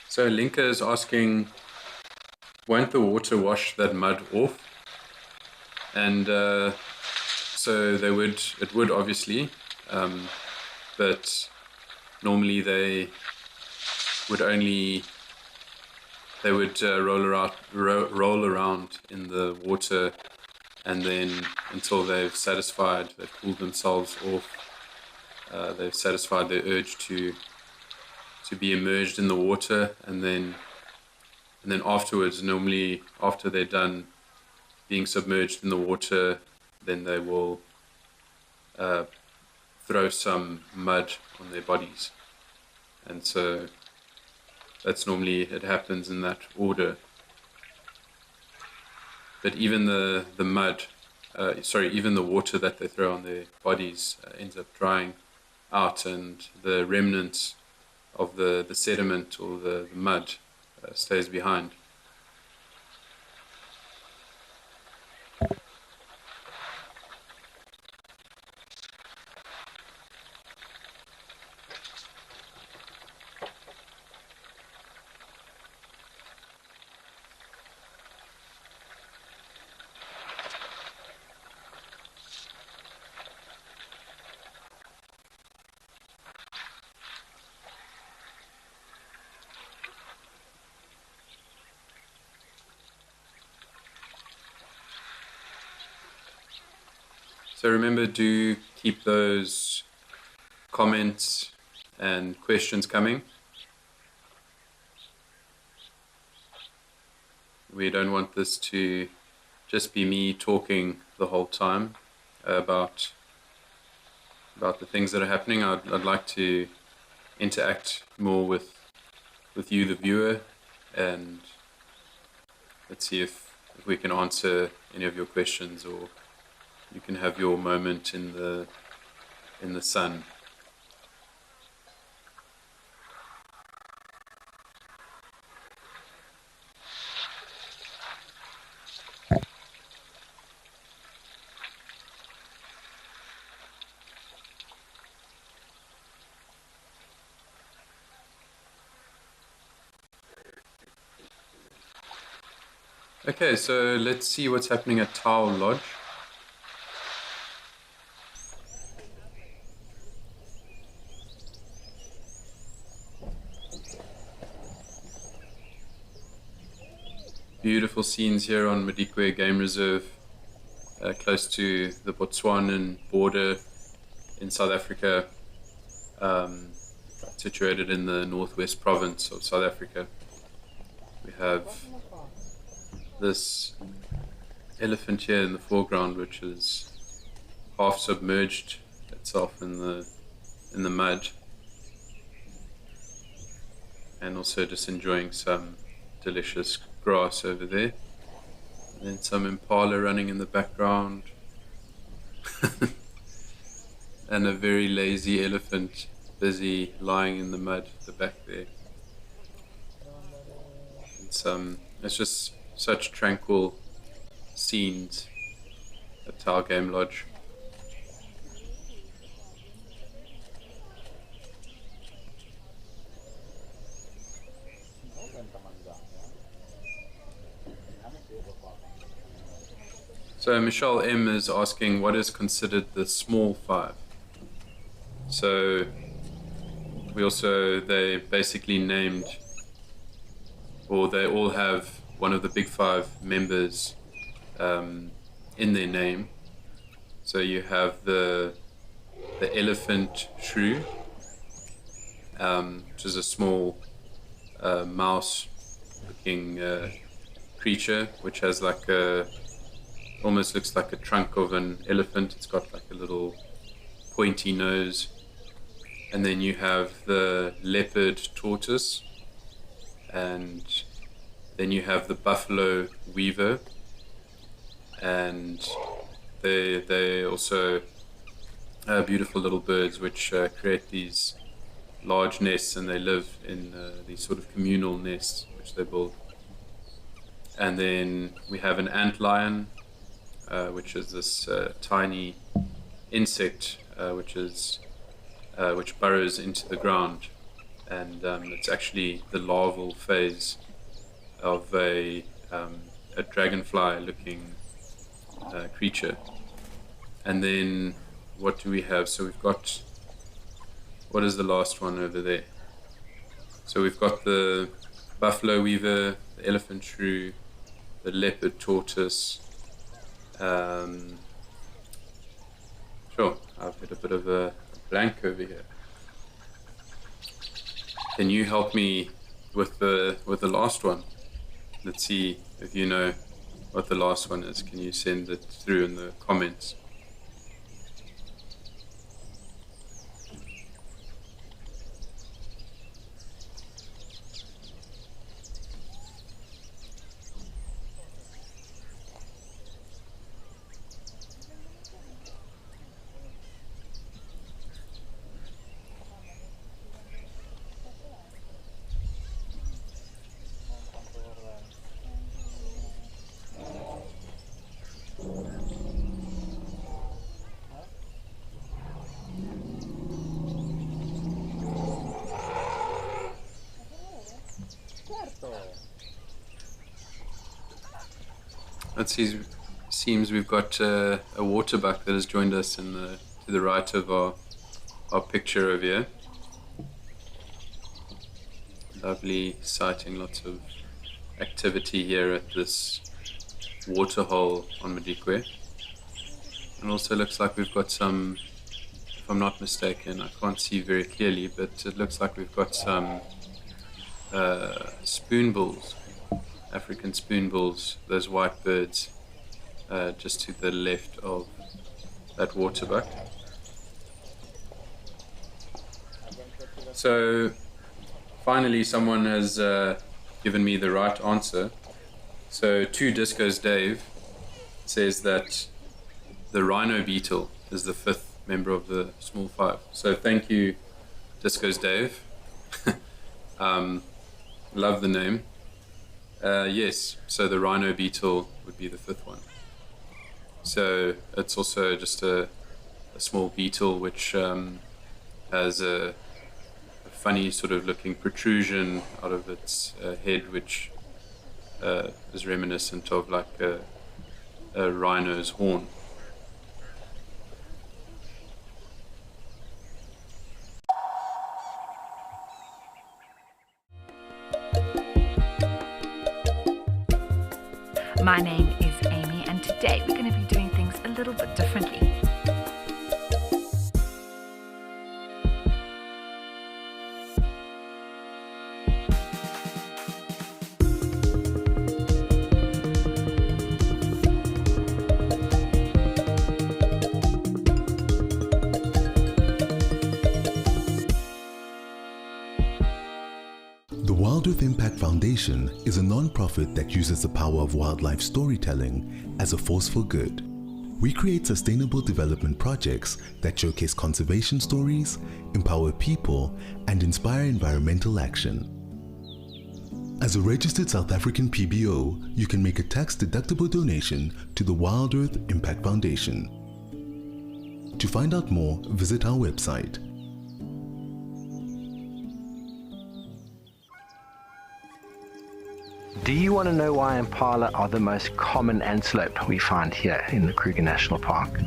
So Linka is asking, won't the water wash that mud off? And so it would obviously, but normally they would roll around in the water, and then until they've cooled themselves off, they've satisfied their urge to be immersed in the water, and then afterwards, normally after they're done being submerged in the water, then they will throw some mud on their bodies. And so that's normally, it happens in that order. But even the even the water that they throw on their bodies ends up drying out, and the remnants of the sediment or the mud stays behind. So remember, do keep those comments and questions coming. We don't want this to just be me talking the whole time about the things that are happening. I'd like to interact more with you, the viewer, and let's see if we can answer any of your questions, or you can have your moment in the sun. Okay, so let's see what's happening at Tau Lodge. Beautiful scenes here on Madikwe Game Reserve, close to the Botswanan border in South Africa, situated in the northwest province of South Africa. We have this elephant here in the foreground, which is half submerged itself in the mud, and also just enjoying some delicious grass over there, and then some impala running in the background and a very lazy elephant busy lying in the mud at the back there. It's just such tranquil scenes at Tau Game Lodge. So Michelle M is asking, what is considered the small five? So they basically named, or they all have one of the big five members in their name. So you have the elephant shrew, which is a small mouse-looking creature, which has like almost looks like a trunk of an elephant. It's got like a little pointy nose. And then you have the leopard tortoise, and then you have the buffalo weaver, and they also are beautiful little birds which create these large nests, and they live in these sort of communal nests which they build. And then we have an antlion, which is this tiny insect which burrows into the ground, and it's actually the larval phase of a dragonfly-looking creature. And then what do we have? So we've got, what is the last one over there? So we've got the buffalo weaver, the elephant shrew, the leopard tortoise. Sure, I've hit a bit of a blank over here. Can you help me with the last one? Let's see if you know what the last one is. Can you send it through in the comments? It seems we've got a waterbuck that has joined us to the right of our picture over here. Lovely sighting, lots of activity here at this waterhole on Madikwe. And also looks like we've got some, if I'm not mistaken, I can't see very clearly, but it looks like we've got some spoonbills. African spoonbills, those white birds, just to the left of that waterbuck. So finally someone has given me the right answer. So 2 Discos Dave says that the rhino beetle is the 5th member of the small five. So thank you, Discos Dave. Love the name. Yes, so the rhino beetle would be the 5th one. So it's also just a small beetle which has a funny sort of looking protrusion out of its head, which is reminiscent of like a rhino's horn. My name is Amy, and today we're going to be doing things a little bit differently. The Wild Earth Impact Foundation is a non-profit that uses the power of wildlife storytelling as a force for good. We create sustainable development projects that showcase conservation stories, empower people, and inspire environmental action. As a registered South African PBO, you can make a tax-deductible donation to the Wild Earth Impact Foundation. To find out more, visit our website. Do you want to know why impala are the most common antelope we find here in the Kruger National Park?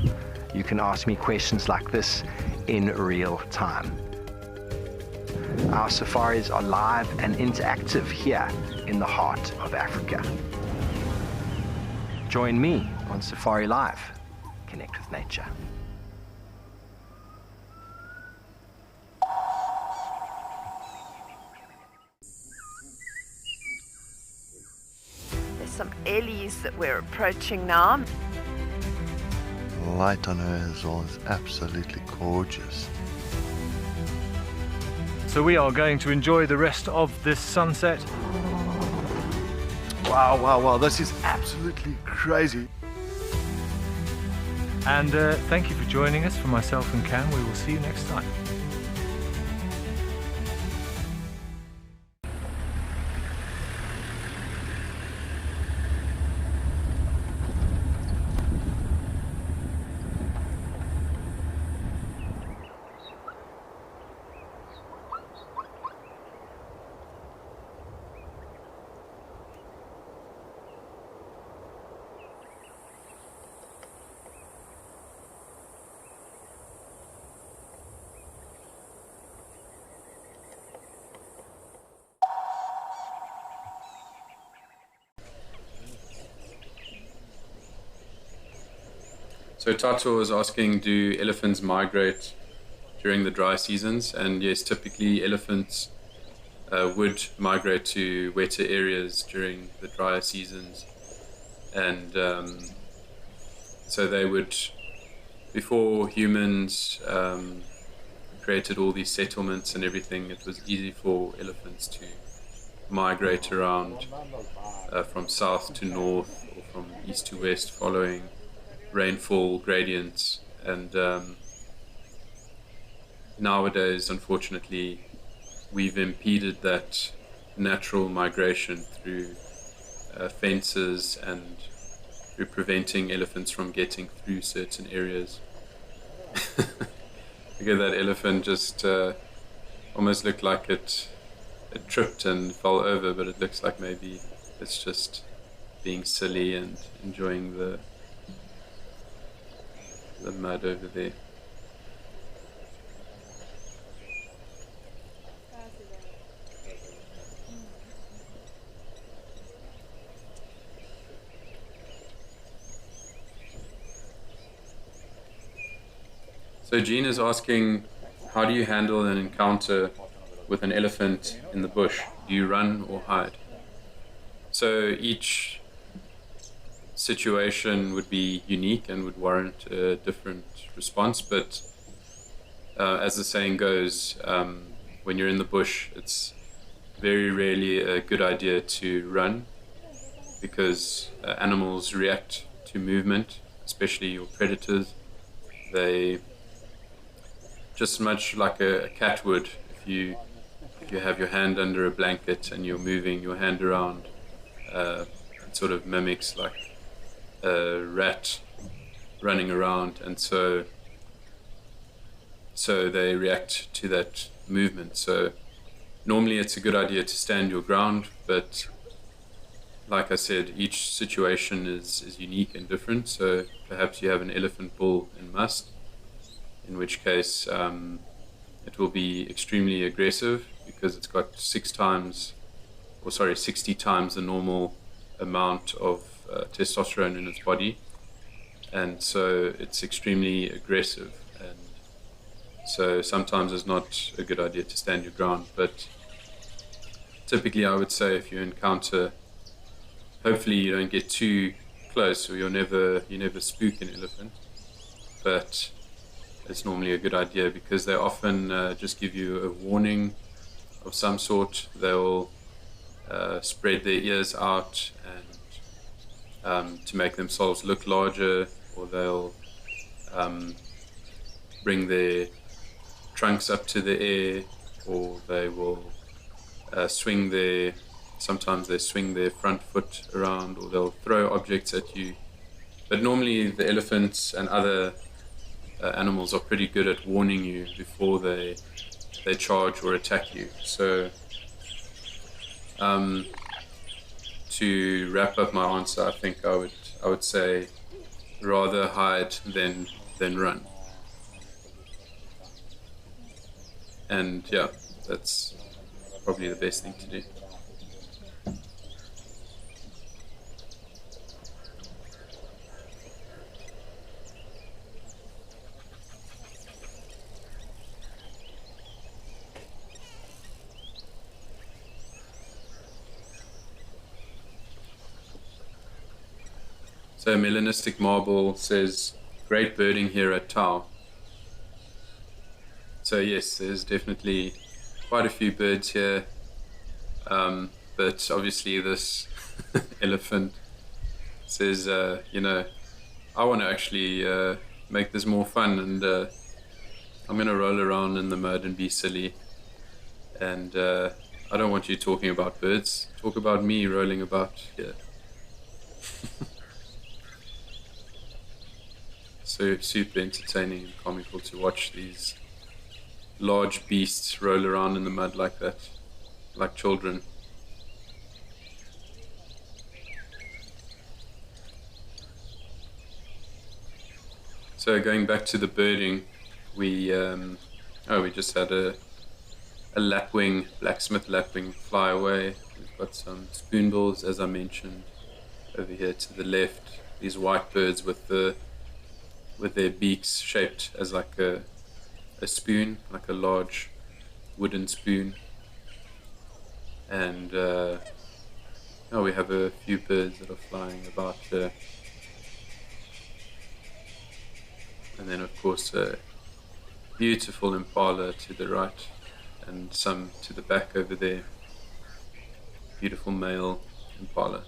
You can ask me questions like this in real time. Our safaris are live and interactive here in the heart of Africa. Join me on Safari Live. Connect with nature. There's some ellies that we're approaching now. The light on her as well is absolutely gorgeous. So we are going to enjoy the rest of this sunset. Wow, this is absolutely crazy. And thank you for joining us. For myself and Cam, we will see you next time. So Tato was asking, do elephants migrate during the dry seasons? And yes, typically elephants would migrate to wetter areas during the drier seasons. And so they would, before humans created all these settlements and everything, it was easy for elephants to migrate around from south to north or from east to west, following rainfall gradients. And nowadays, unfortunately, we've impeded that natural migration through fences and through preventing elephants from getting through certain areas. Look at that elephant, just almost looked like it tripped and fell over, but it looks like maybe it's just being silly and enjoying the mud over there. So Jean is asking, how do you handle an encounter with an elephant in the bush? Do you run or hide? So each situation would be unique and would warrant a different response, but as the saying goes, when you're in the bush, it's very rarely a good idea to run, because animals react to movement, especially your predators. They, just much like a cat would, if you have your hand under a blanket and you're moving your hand around, it sort of mimics like a rat running around, and so they react to that movement. So normally it's a good idea to stand your ground, but like I said, each situation is unique and different. So perhaps you have an elephant bull in must, in which case it will be extremely aggressive because it's got 60 times the normal amount of testosterone in its body, and so it's extremely aggressive, and so sometimes it's not a good idea to stand your ground. But typically I would say, if you encounter, hopefully you don't get too close, or you never spook an elephant, but it's normally a good idea because they often just give you a warning of some sort. They'll spread their ears out and to make themselves look larger, or they'll bring their trunks up to the air, or they will sometimes they swing their front foot around, or they'll throw objects at you. But normally the elephants and other animals are pretty good at warning you before they charge or attack you. So to wrap up my answer, I think I would say rather hide than run. And yeah, that's probably the best thing to do. So Melanistic Marble says, great birding here at Tau. So yes, there's definitely quite a few birds here, but obviously this elephant says, you know, I want to actually make this more fun, and I'm going to roll around in the mud and be silly, and I don't want you talking about birds, talk about me rolling about here. So super entertaining and comical to watch these large beasts roll around in the mud like that, like children. So going back to the birding, we just had a lapwing, blacksmith lapwing fly away. We've got some spoonbills, as I mentioned, over here to the left. These white birds with their beaks shaped as like a spoon, like a large wooden spoon. And we have a few birds that are flying about here. And then of course a beautiful impala to the right, and some to the back over there. Beautiful male impala.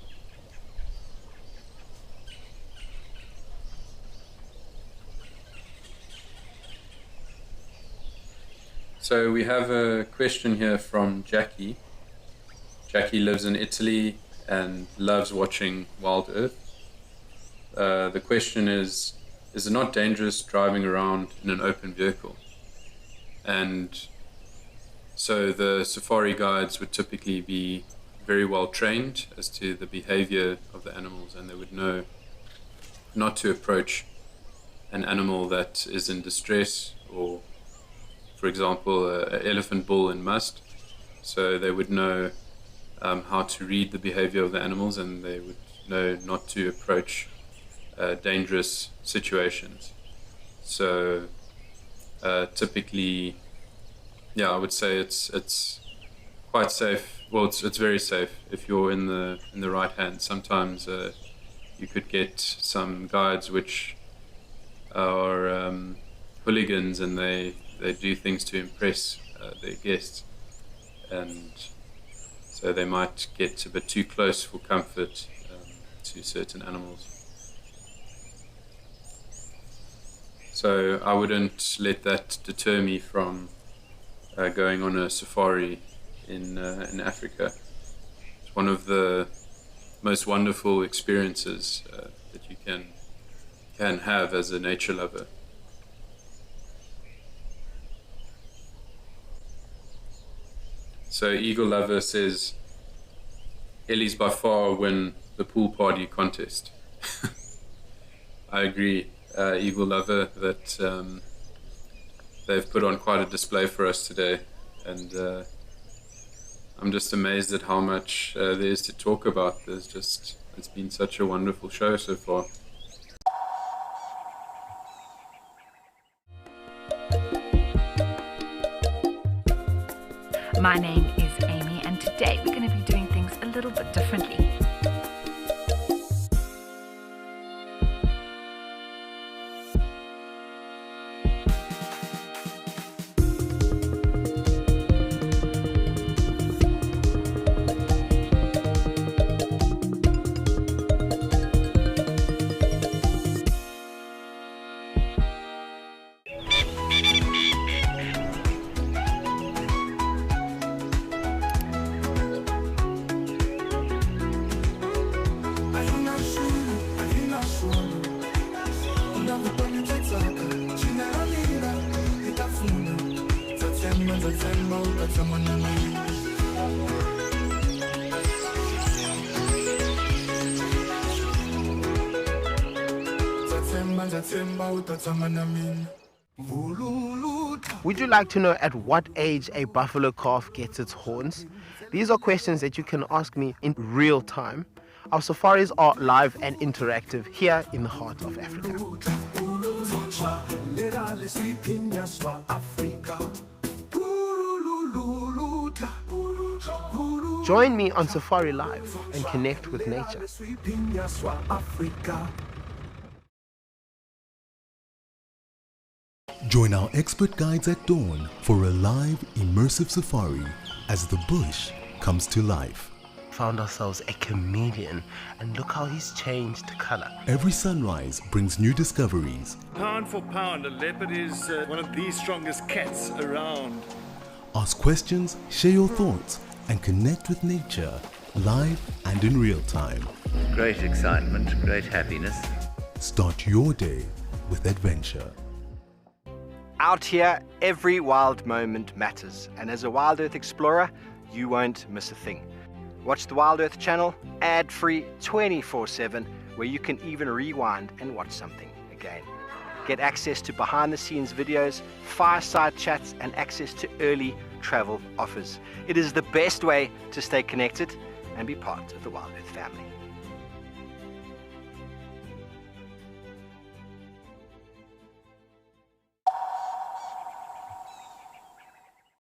So we have a question here from Jackie. Jackie lives in Italy and loves watching Wild Earth. The question is it not dangerous driving around in an open vehicle? And so the safari guides would typically be very well trained as to the behavior of the animals, and they would know not to approach an animal that is in distress, or for example, an elephant bull in must. So they would know how to read the behavior of the animals, and they would know not to approach dangerous situations. So typically, yeah, I would say it's quite safe. Well, it's very safe if you're in the right hands. Sometimes you could get some guides which are hooligans, and they do things to impress their guests, and so they might get a bit too close for comfort to certain animals. So I wouldn't let that deter me from going on a safari in Africa. It's one of the most wonderful experiences that you can have as a nature lover. So Eagle Lover says, Ellie's by far win the pool party contest. I agree, Eagle Lover, that they've put on quite a display for us today, and I'm just amazed at how much there is to talk about. It's been such a wonderful show so far. My name is Amy, and today we're going to be doing things a little bit differently. Would you like to know at what age a buffalo calf gets its horns? These are questions that you can ask me in real time. Our safaris are live and interactive here in the heart of Africa. Join me on Safari Live and connect with nature. Join our expert guides at dawn for a live, immersive safari as the bush comes to life. Found ourselves a chameleon, and look how he's changed color. Every sunrise brings new discoveries. Pound for pound, a leopard is one of the strongest cats around. Ask questions, share your thoughts, and connect with nature live and in real time. Great excitement, great happiness. Start your day with adventure. Out here, every wild moment matters, and as a Wild Earth explorer, you won't miss a thing. Watch the Wild Earth channel, ad-free 24/7, where you can even rewind and watch something again. Get access to behind-the-scenes videos, fireside chats, and access to early travel offers. It is the best way to stay connected and be part of the Wild Earth family.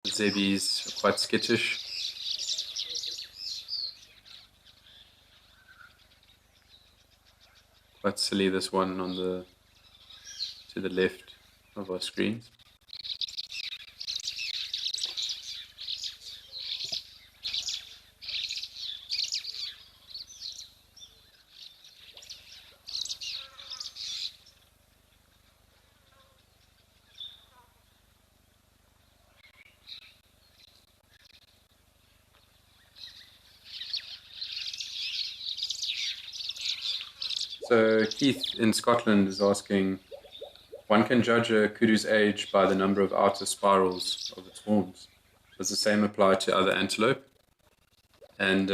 Zebbies are quite skittish. Quite silly, this one on the to the left of our screens. So Keith in Scotland is asking, one can judge a kudu's age by the number of outer spirals of its horns. Does the same apply to other antelope? And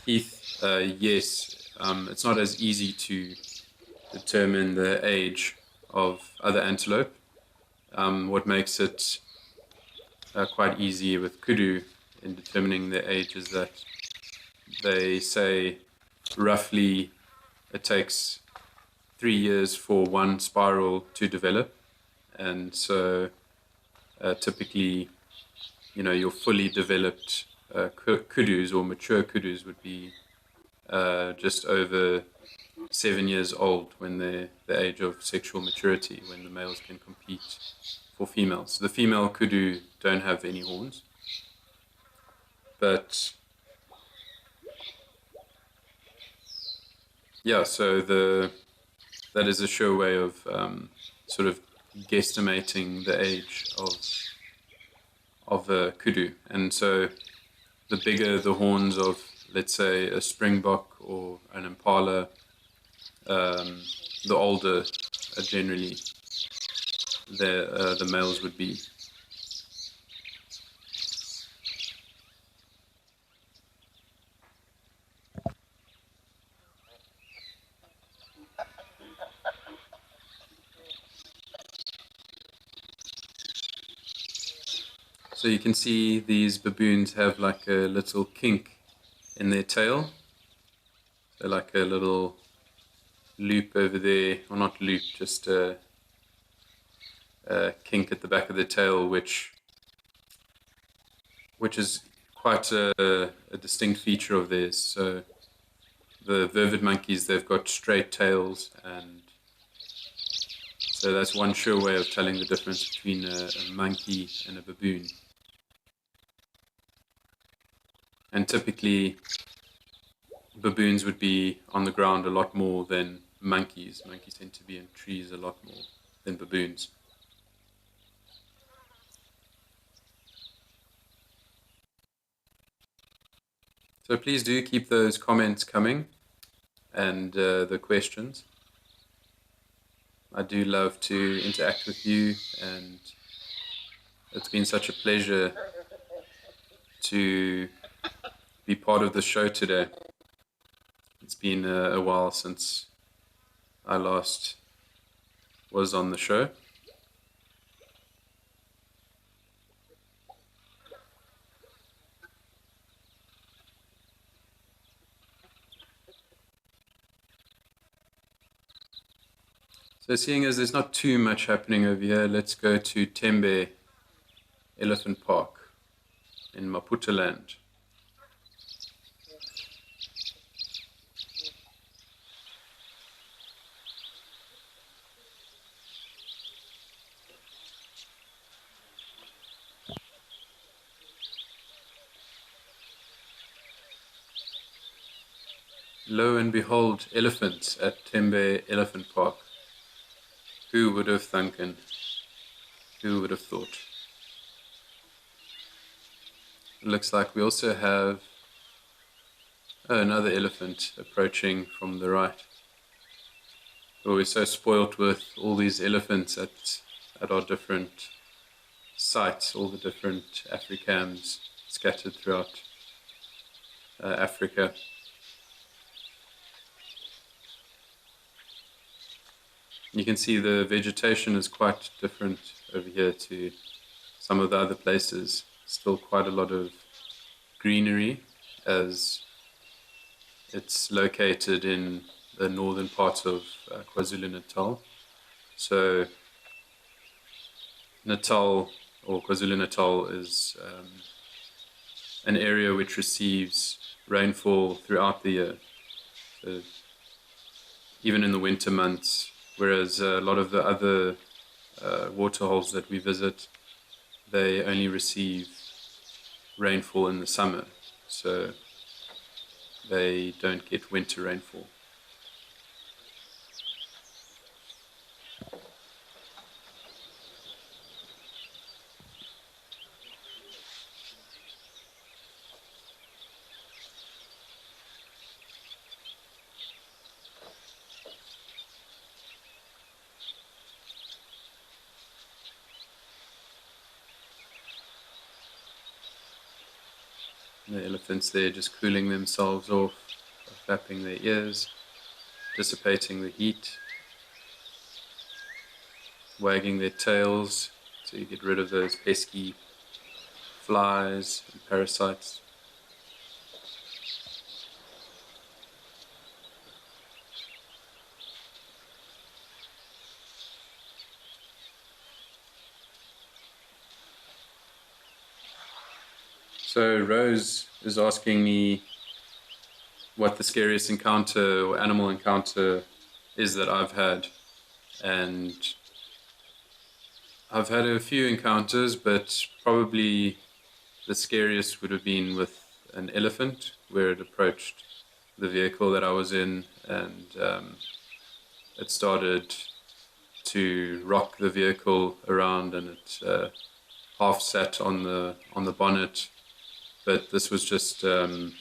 Keith, yes, it's not as easy to determine the age of other antelope. What makes it quite easy with kudu in determining their age is that they say roughly it takes 3 years for one spiral to develop, and so typically, your fully developed kudus or mature kudus would be just over 7 years old when they're the age of sexual maturity, when the males can compete for females. The female kudu don't have any horns, but yeah, so that is a sure way of sort of guesstimating the age of a kudu. And so the bigger the horns of, let's say, a springbok or an impala, the older generally the males would be. So you can see these baboons have like a little kink in their tail. So like a little loop over there, or not loop, just a kink at the back of the tail, which is quite a distinct feature of theirs. So the vervet monkeys, they've got straight tails, and so that's one sure way of telling the difference between a monkey and a baboon. And typically, baboons would be on the ground a lot more than monkeys. Monkeys tend to be in trees a lot more than baboons. So please do keep those comments coming and the questions. I do love to interact with you, and it's been such a pleasure to be part of the show today. It's been a while since I last was on the show. So seeing as there's not too much happening over here, let's go to Tembe Elephant Park in Maputo land. Lo and behold, elephants at Tembe Elephant Park. Who would have thunken? Who would have thought? It looks like we also have another elephant approaching from the right. But we're so spoilt with all these elephants at our different sites, all the different Africans scattered throughout Africa. You can see the vegetation is quite different over here to some of the other places. Still quite a lot of greenery as it's located in the northern part of KwaZulu-Natal. So Natal, or KwaZulu-Natal, is an area which receives rainfall throughout the year. So even in the winter months, whereas a lot of the other waterholes that we visit, they only receive rainfall in the summer, so they don't get winter rainfall. The elephants there just cooling themselves off, flapping their ears, dissipating the heat, wagging their tails so you get rid of those pesky flies and parasites. So Rose is asking me what the scariest encounter or animal encounter is that I've had. And I've had a few encounters, but probably the scariest would have been with an elephant, where it approached the vehicle that I was in, and it started to rock the vehicle around, and it half sat on the bonnet. But this was just an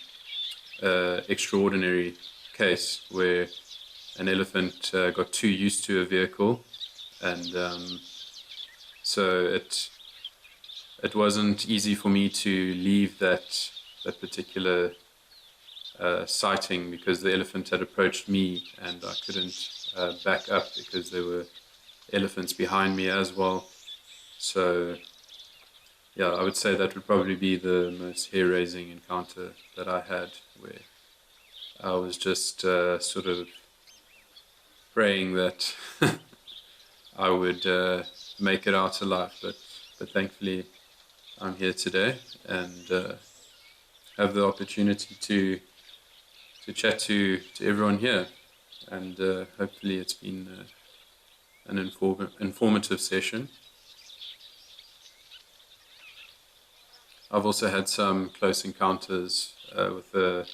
extraordinary case where an elephant got too used to a vehicle, and so it wasn't easy for me to leave that particular sighting, because the elephant had approached me and I couldn't back up because there were elephants behind me as well. So yeah, I would say that would probably be the most hair-raising encounter that I had, where I was just sort of praying that I would make it out alive, but thankfully I'm here today and have the opportunity to chat to everyone here, and hopefully it's been an informative session. I've also had some close encounters with a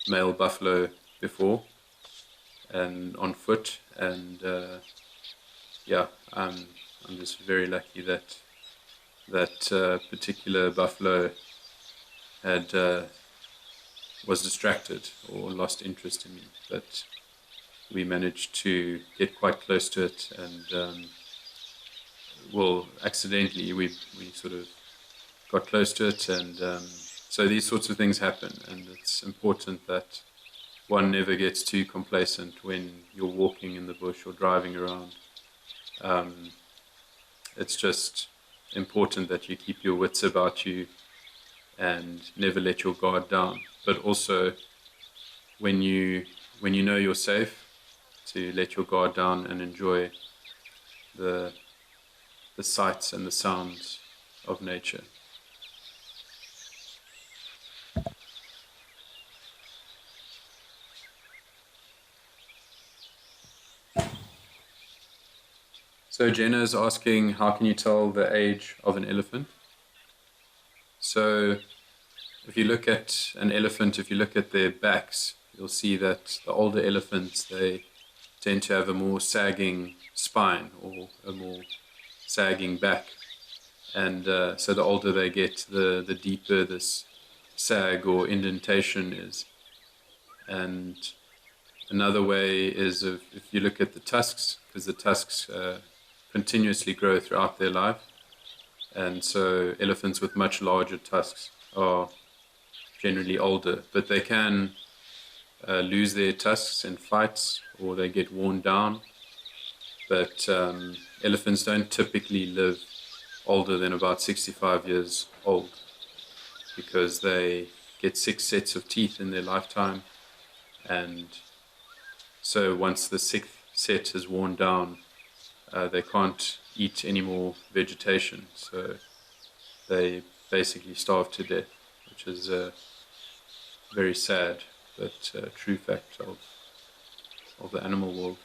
male buffalo before, and on foot, and yeah, I'm just very lucky that particular buffalo had was distracted or lost interest in me, but we managed to get quite close to it, and well, accidentally we sort of got close to it, and so these sorts of things happen, and it's important that one never gets too complacent when you're walking in the bush or driving around, It's just important that you keep your wits about you and never let your guard down. But also, when you know you're safe, to let your guard down and enjoy the sights and the sounds of nature. So Jenna is asking, how can you tell the age of an elephant? So if you look at an elephant, if you look at their backs, you'll see that the older elephants, they tend to have a more sagging spine or a more sagging back. And so the older they get, the deeper this sag or indentation is. And another way is if you look at the tusks, because the tusks continuously grow throughout their life. And so elephants with much larger tusks are generally older, but they can lose their tusks in fights or they get worn down. But elephants don't typically live older than about 65 years old because they get 6 sets of teeth in their lifetime. And so once the 6th set is worn down, they can't eat any more vegetation. So they basically starve to death, which is a very sad but true fact of the animal world.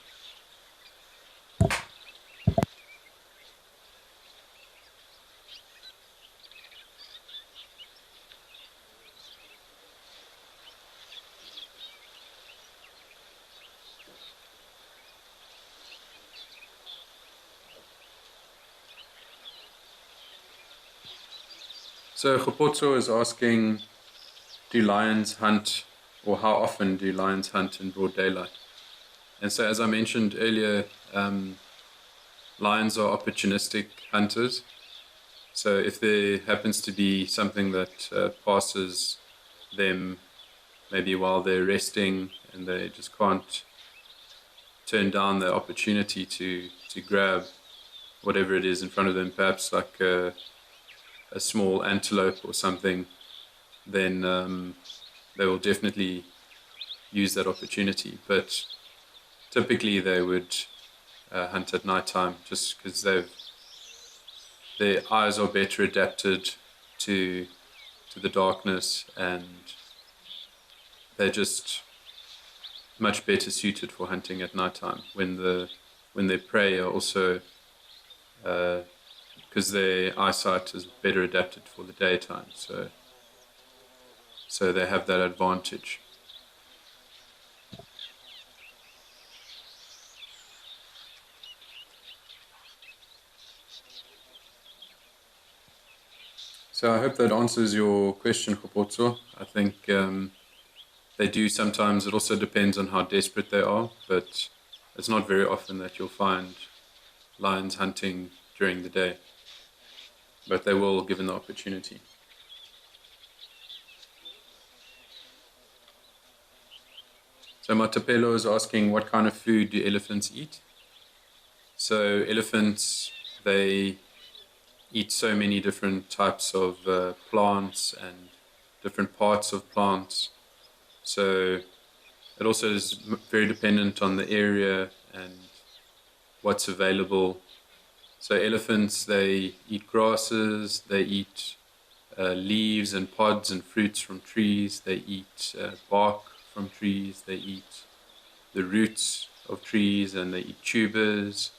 So Khopotso is asking, do lions hunt, or how often do lions hunt in broad daylight? And so as I mentioned earlier, lions are opportunistic hunters. So if there happens to be something that passes them maybe while they're resting and they just can't turn down the opportunity to grab whatever it is in front of them, perhaps like a small antelope or something, then they will definitely use that opportunity. But typically they would hunt at night time just because their eyes are better adapted to the darkness, and they're just much better suited for hunting at night time when their prey are also because their eyesight is better adapted for the daytime, so they have that advantage. So I hope that answers your question, Khopotso. I think they do sometimes. It also depends on how desperate they are, but it's not very often that you'll find lions hunting during the day. But they will, given the opportunity. So Matapelo is asking, what kind of food do elephants eat? So elephants, they eat so many different types of plants and different parts of plants. So it also is very dependent on the area and what's available. So elephants, they eat grasses, they eat leaves and pods and fruits from trees, they eat bark from trees, they eat the roots of trees, and they eat tubers.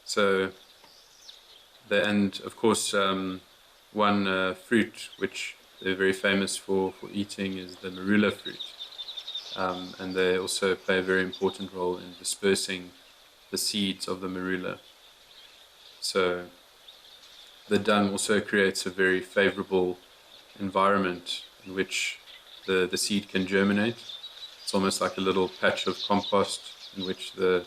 So, and of course, one fruit which they're very famous for eating is the marula fruit. And they also play a very important role in dispersing the seeds of the marula. So the dung also creates a very favorable environment in which the seed can germinate. It's almost like a little patch of compost in which the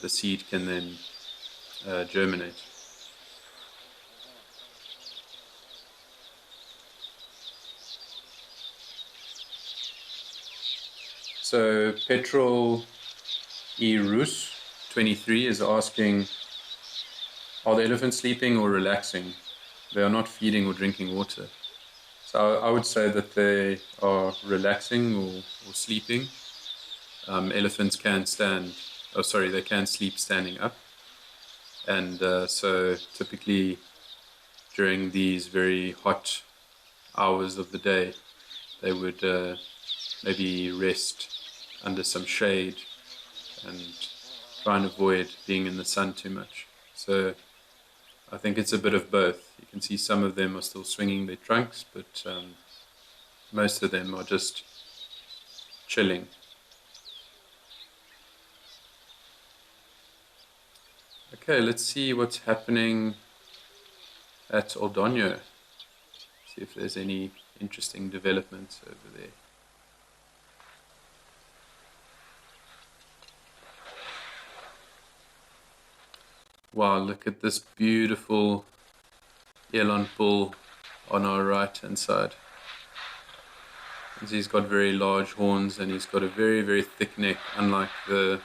seed can then germinate. So Petrol E. Roos 23 is asking, are the elephants sleeping or relaxing? They are not feeding or drinking water. So I would say that they are relaxing or sleeping. Elephants can they can sleep standing up. And so typically during these very hot hours of the day, they would maybe rest under some shade and try and avoid being in the sun too much. So I think it's a bit of both. You can see some of them are still swinging their trunks, but most of them are just chilling. Okay, let's see what's happening at Oldonyo. See if there's any interesting developments over there. Wow, look at this beautiful eland bull on our right hand side. He's got very large horns and he's got a very, very thick neck, unlike the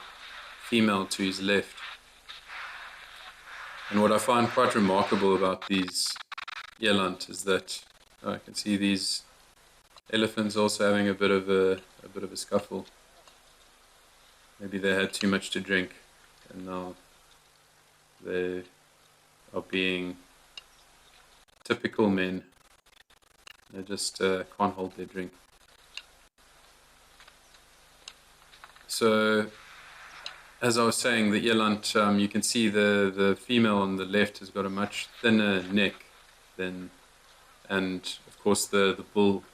female to his left. And what I find quite remarkable about these eland is that I can see these elephants also having a bit of a scuffle. Maybe they had too much to drink and now they are being typical men. They just can't hold their drink. So, as I was saying, the eland, you can see the female on the left has got a much thinner neck than, and of course the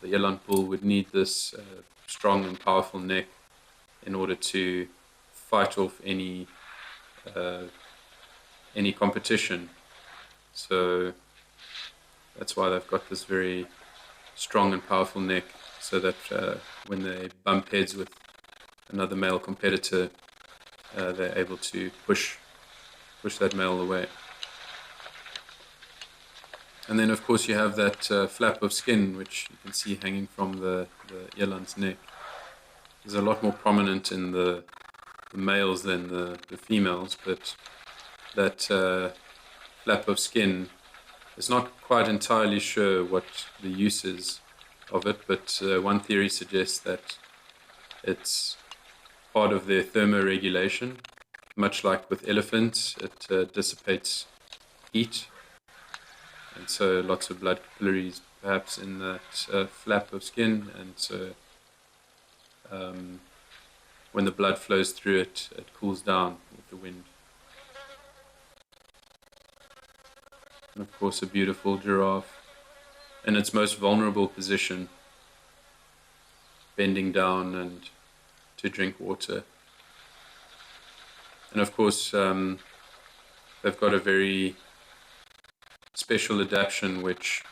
eland bull would need this strong and powerful neck in order to fight off any competition. So that's why they've got this very strong and powerful neck, so that when they bump heads with another male competitor, they're able to push that male away. And then of course you have that flap of skin which you can see hanging from the eland's neck. It's a lot more prominent in the males than the females, but that flap of skin, it's not quite entirely sure what the use is of it, but one theory suggests that it's part of their thermoregulation. Much like with elephants, it dissipates heat, and so lots of blood capillaries perhaps in that flap of skin, and so when the blood flows through it, it cools down with the wind. And of course a beautiful giraffe in its most vulnerable position, bending down and to drink water. And of course they've got a very special adaptation which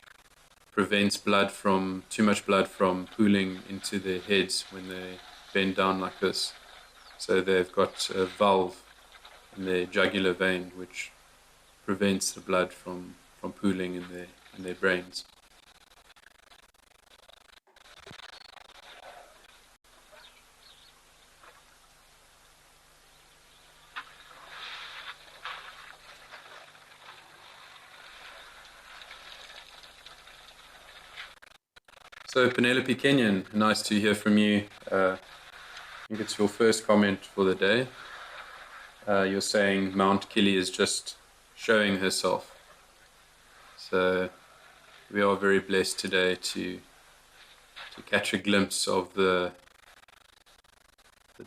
prevents too much blood from pooling into their heads when they bend down like this. So they've got a valve in their jugular vein which prevents the blood from pooling in their brains. So Penelope Kenyon, nice to hear from you. I think it's your first comment for the day. You're saying Mount Kili is just showing herself. So we are very blessed today to catch a glimpse of the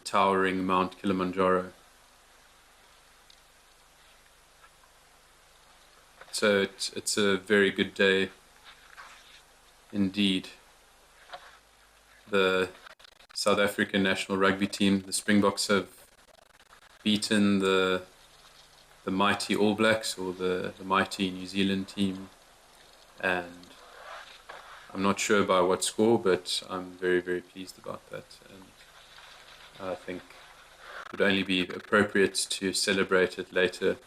towering Mount Kilimanjaro. So it's a very good day indeed. The South African national rugby team, the Springboks, have beaten the mighty All Blacks, or the mighty New Zealand team, and I'm not sure by what score, but I'm very, very pleased about that, and I think it would only be appropriate to celebrate it later.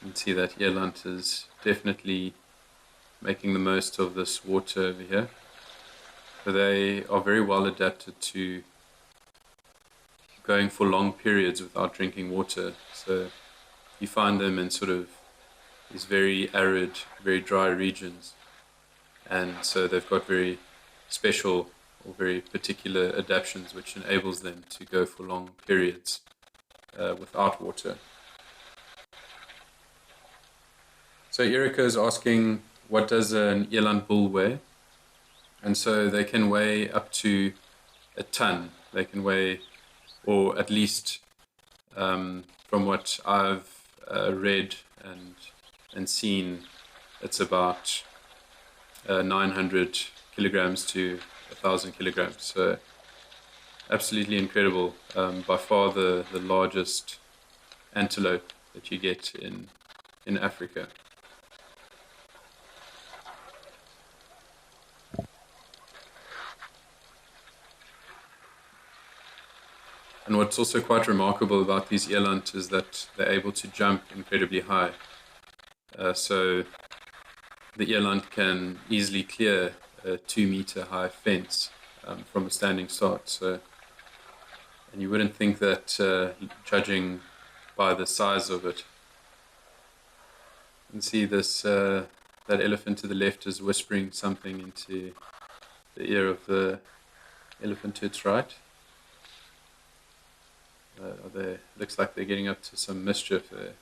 You can see that eland is definitely making the most of this water over here. So they are very well adapted to going for long periods without drinking water. So you find them in sort of these very arid, very dry regions. And so they've got very special or very particular adaptations which enables them to go for long periods without water. So Erika is asking, what does an eland bull weigh? And so they can weigh up to a ton. They can weigh, or at least from what I've read and seen, it's about 900 kilograms to 1,000 kilograms. So absolutely incredible. By far the largest antelope that you get in Africa. And what's also quite remarkable about these eland is that they're able to jump incredibly high. So the eland can easily clear a 2-meter high fence from a standing start. So, and you wouldn't think that judging by the size of it. You can see this that elephant to the left is whispering something into the ear of the elephant to its right. Looks like they're getting up to some mischief there.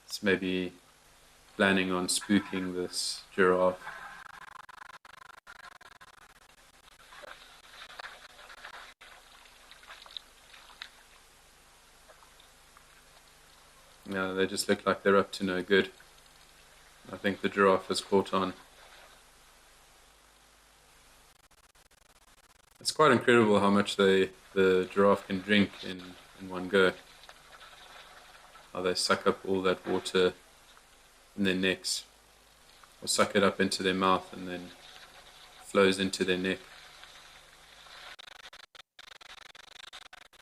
It's maybe planning on spooking this giraffe. No, they just look like they're up to no good. I think the giraffe has caught on. It's quite incredible how much the giraffe can drink in one go. How they suck up all that water in their necks, or suck it up into their mouth and then flows into their neck.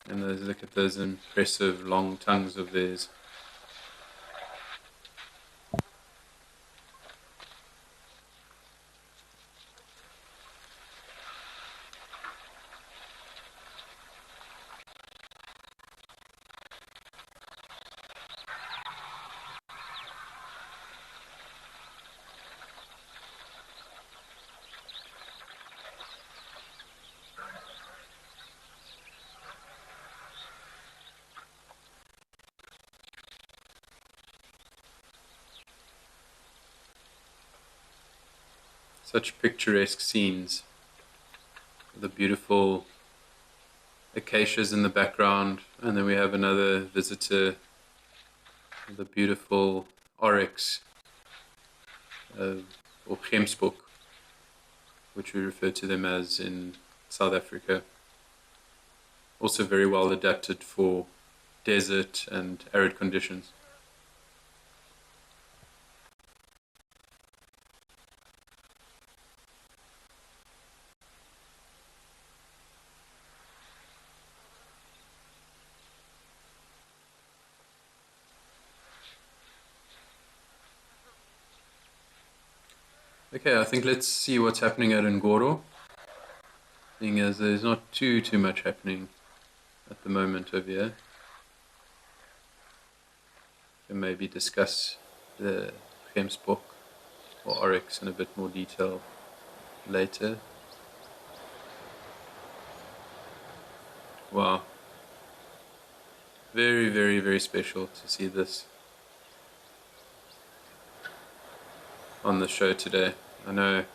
And look at those impressive long tongues of theirs. Such picturesque scenes. The beautiful acacias in the background, and then we have another visitor, the beautiful oryx, or gemsbok, which we refer to them as in South Africa. Also very well adapted for desert and arid conditions. Okay, I think let's see what's happening at Ngoro. Seeing as there's not too much happening at the moment over here. Can maybe discuss the gemsbok or oryx in a bit more detail later. Wow. Very, very, very special to see this on the show today. I know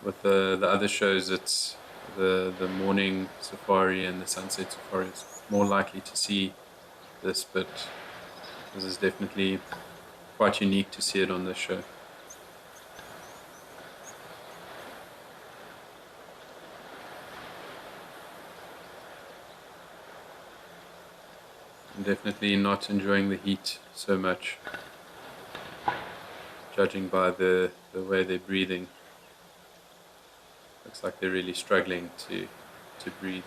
with the other shows it's the morning safari and the sunset safari is more likely to see this, but this is definitely quite unique to see it on this show. I'm definitely not enjoying the heat so much, judging by the way they're breathing. Looks like they're really struggling to breathe.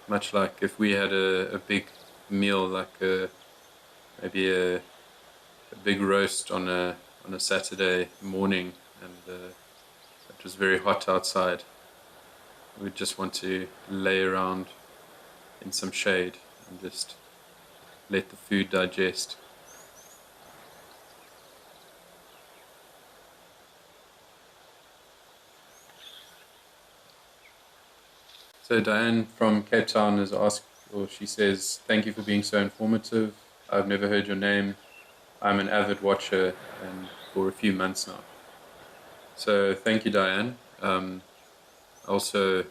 Much like if we had a big meal like a maybe a big roast on a Saturday morning, and it was very hot outside. We just want to lay around in some shade and just let the food digest. So Diane from Cape Town has asked, or she says, thank you for being so informative. I've never heard your name. I'm an avid watcher and for a few months now. So thank you, Diane. Also,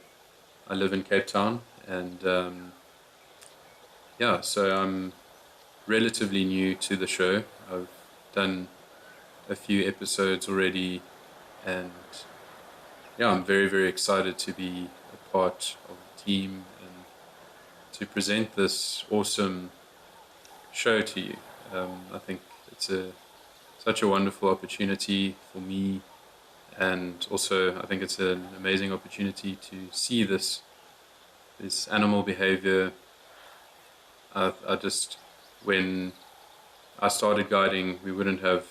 I live in Cape Town, and yeah, so I'm relatively new to the show. I've done a few episodes already, and yeah, I'm very, very excited to be a part of the team and to present this awesome show to you. I think it's such a wonderful opportunity for me, and also I think it's an amazing opportunity to see this animal behavior. I just, when I started guiding, we wouldn't have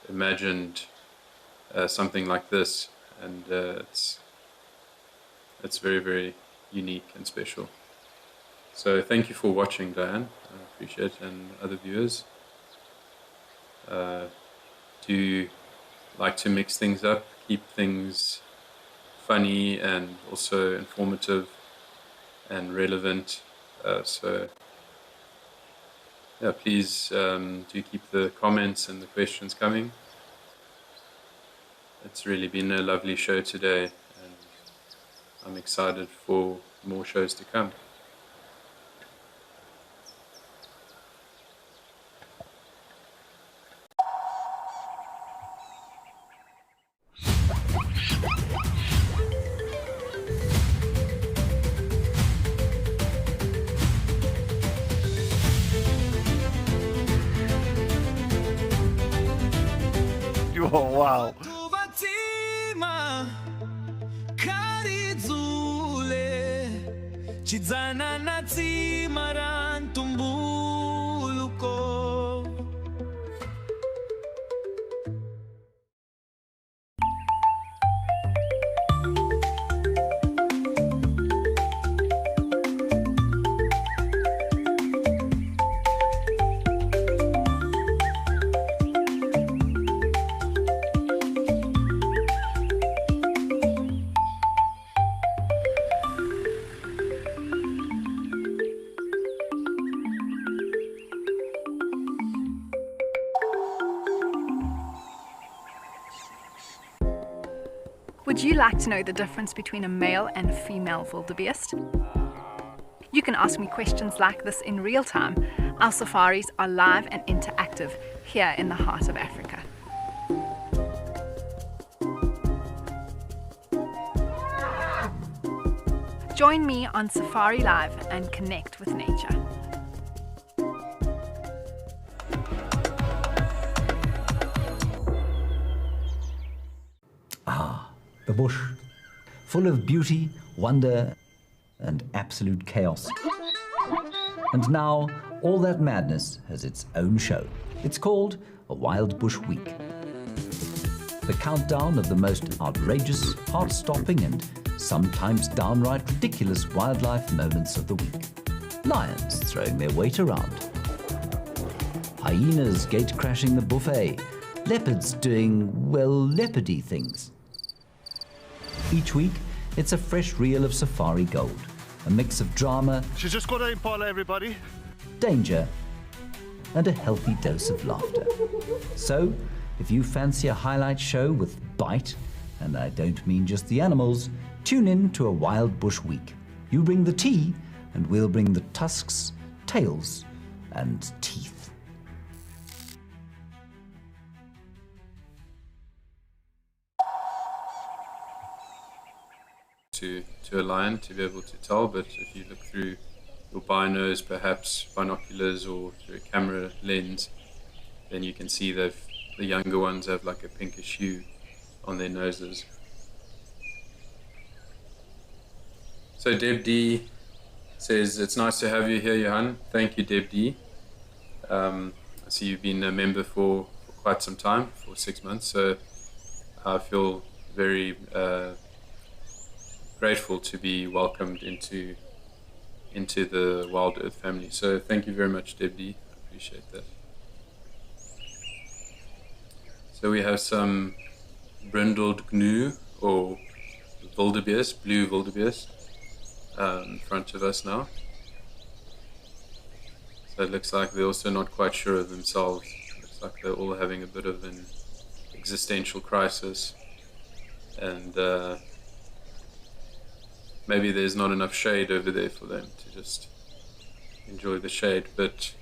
imagined something like this, and it's very, very unique and special. So thank you for watching, Diane. I appreciate it, and other viewers. Do like to mix things up, keep things funny and also informative and relevant. So yeah, please do keep the comments and the questions coming. It's really been a lovely show today, and I'm excited for more shows to come. Oh, wow. Would you like to know the difference between a male and a female wildebeest? You can ask me questions like this in real time. Our safaris are live and interactive here in the heart of Africa. Join me on Safari Live and connect with nature. The bush, full of beauty, wonder, and absolute chaos. And now, all that madness has its own show. It's called a Wild Bush Week. The countdown of the most outrageous, heart-stopping, and sometimes downright ridiculous wildlife moments of the week. Lions throwing their weight around. Hyenas gate-crashing the buffet. Leopards doing, well, leopardy things. Each week, it's a fresh reel of safari gold, a mix of drama, She's just got an impala, everybody. danger, and a healthy dose of laughter. So, if you fancy a highlight show with bite, and I don't mean just the animals, tune in to a Wild Bush Week. You bring the tea, and we'll bring the tusks, tails, and teeth. To a lion to be able to tell, but if you look through your binos, perhaps binoculars, or through a camera lens, then you can see that the younger ones have like a pinkish hue on their noses. So Deb D says, it's nice to have you here, Johan. Thank you, Deb D. I see you've been a member for quite some time, for 6 months, so I feel very grateful to be welcomed into the Wild Earth family. So thank you very much, Debbie. I appreciate that. So we have some brindled gnu, or wildebeest, blue wildebeest, in front of us now. So it looks like they're also not quite sure of themselves. Looks like they're all having a bit of an existential crisis, and maybe there's not enough shade over there for them to just enjoy the shade. But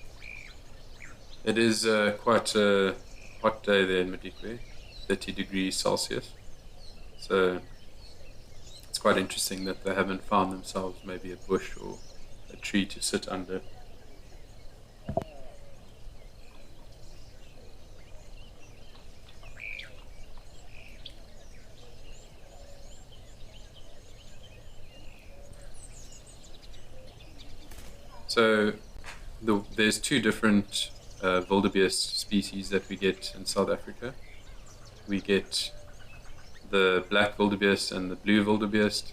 it is quite a hot day there in Madikwe, 30 degrees Celsius. So it's quite interesting that they haven't found themselves maybe a bush or a tree to sit under. So there's two different wildebeest species that we get in South Africa. We get the black wildebeest and the blue wildebeest,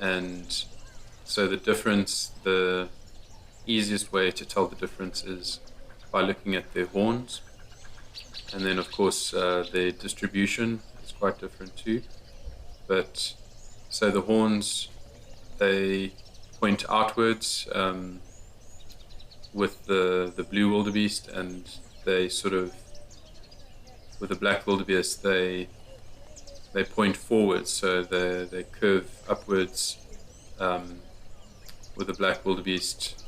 and so the easiest way to tell the difference is by looking at their horns, and then of course their distribution is quite different too. But so the horns, they point outwards with the blue wildebeest, and they sort of, with the black wildebeest, they point forwards, so they curve upwards. With the black wildebeest,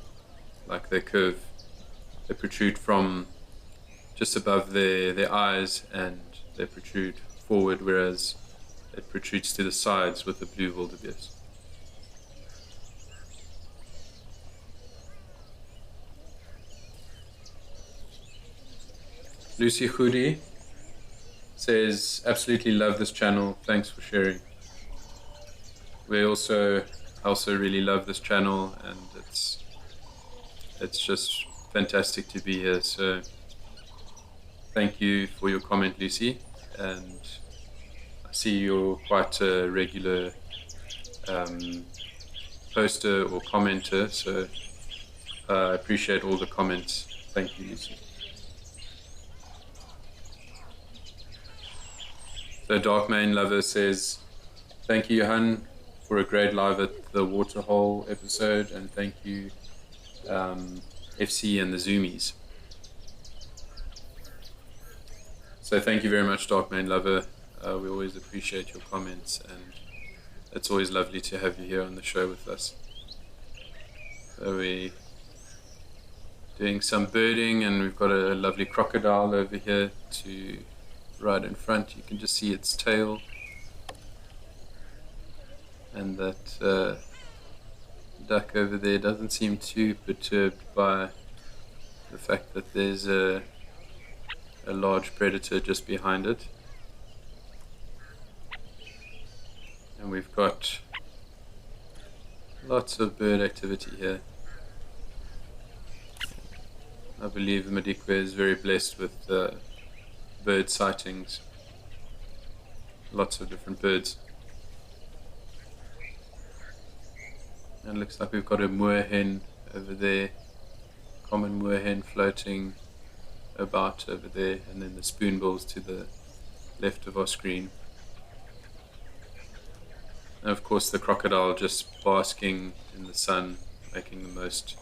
like they protrude from just above their eyes, and they protrude forward, whereas it protrudes to the sides with the blue wildebeest. Lucy Goody says, absolutely love this channel, thanks for sharing. I also really love this channel, and it's just fantastic to be here. So thank you for your comment, Lucy, and I see you're quite a regular poster or commenter, so I appreciate all the comments. Thank you, Lucy. So Dark Main Lover says, thank you, Johan, for a great live at the Waterhole episode, and thank you, FC and the Zoomies. So thank you very much, Dark Main Lover. We always appreciate your comments, and it's always lovely to have you here on the show with us. So we're doing some birding, and we've got a lovely crocodile over here to right in front. You can just see its tail, and that duck over there doesn't seem too perturbed by the fact that there's a large predator just behind it. And we've got lots of bird activity here. I believe Madikwe is very blessed with bird sightings. Lots of different birds. And it looks like we've got a moorhen over there, common moorhen floating about over there, and then the spoonbills to the left of our screen. And of course the crocodile just basking in the sun, making the most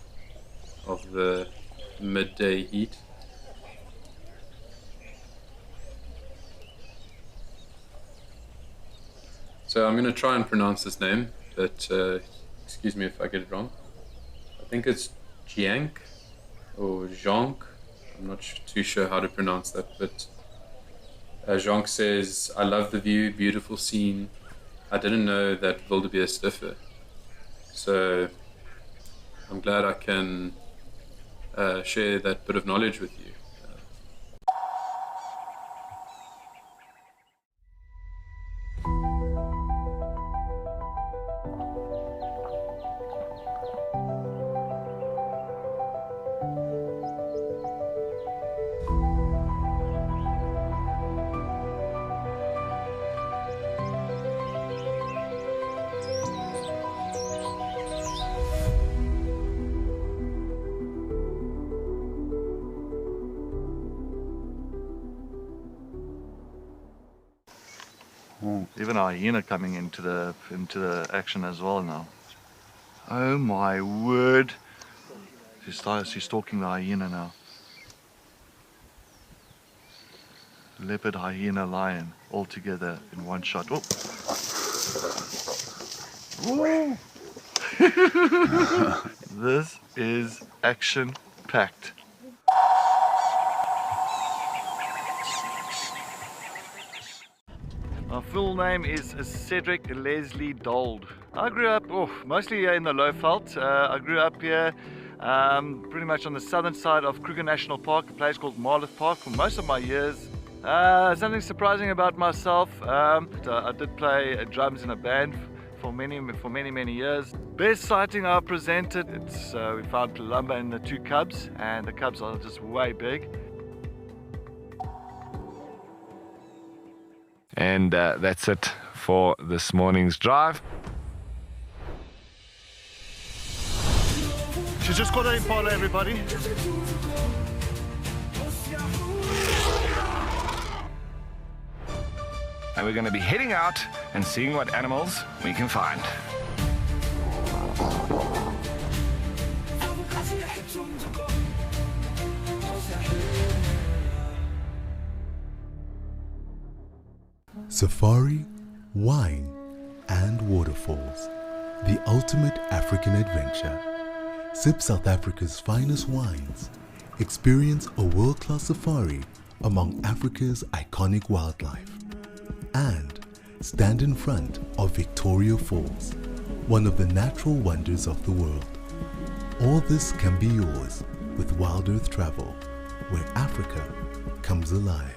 of the midday heat. So I'm going to try and pronounce this name, but excuse me if I get it wrong. I think it's Jiank or Jonk. I'm not too sure how to pronounce that, but Jonk says, I love the view, beautiful scene. I didn't know that wildebeest differ. So I'm glad I can share that bit of knowledge with you. Even a hyena coming into the action as well now. Oh my word! She's stalking the hyena now. Leopard, hyena, lion, all together in one shot. Oh. This is action-packed. My full name is Cedric Leslie Dold. I grew up mostly in the Lowveld. I grew up here pretty much on the southern side of Kruger National Park, a place called Marloth Park, for most of my years. Something surprising about myself, I did play drums in a band for many years. Best sighting I presented, we found Palumba in the 2 cubs, and the cubs are just way big. And that's it for this morning's drive. She's just got her impala, everybody. And we're going to be heading out and seeing what animals we can find. Safari, wine, and waterfalls. The ultimate African adventure. Sip South Africa's finest wines. Experience a world-class safari among Africa's iconic wildlife. And stand in front of Victoria Falls, one of the natural wonders of the world. All this can be yours with Wild Earth Travel, where Africa comes alive.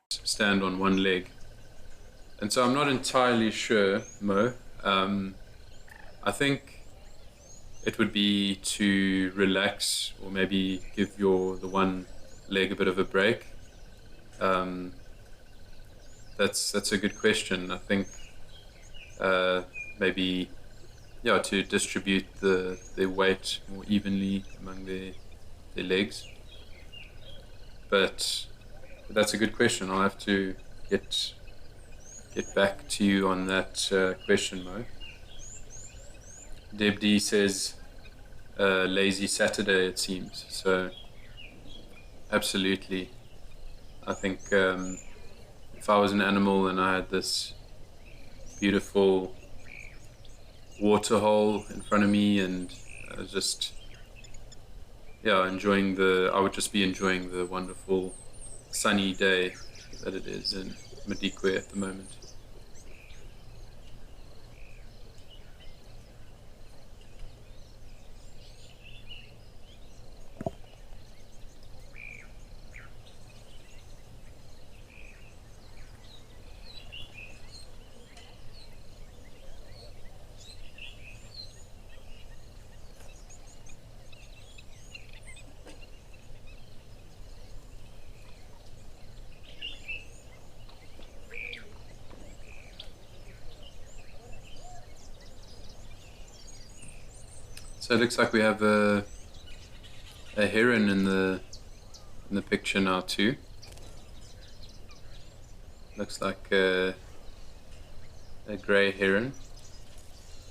Stand on one leg. And so I'm not entirely sure, Mo. I think it would be to relax, or maybe give the one leg a bit of a break. That's a good question. I think maybe to distribute their weight more evenly among their legs. But that's a good question. I'll have to get back to you on that question, Mo. Deb D says lazy Saturday, it seems. So absolutely. I think if I was an animal and I had this beautiful waterhole in front of me, and I was just I would just be enjoying the wonderful sunny day that it is in Madikwe at the moment. So it looks like we have a heron in the picture now too. Looks like a grey heron,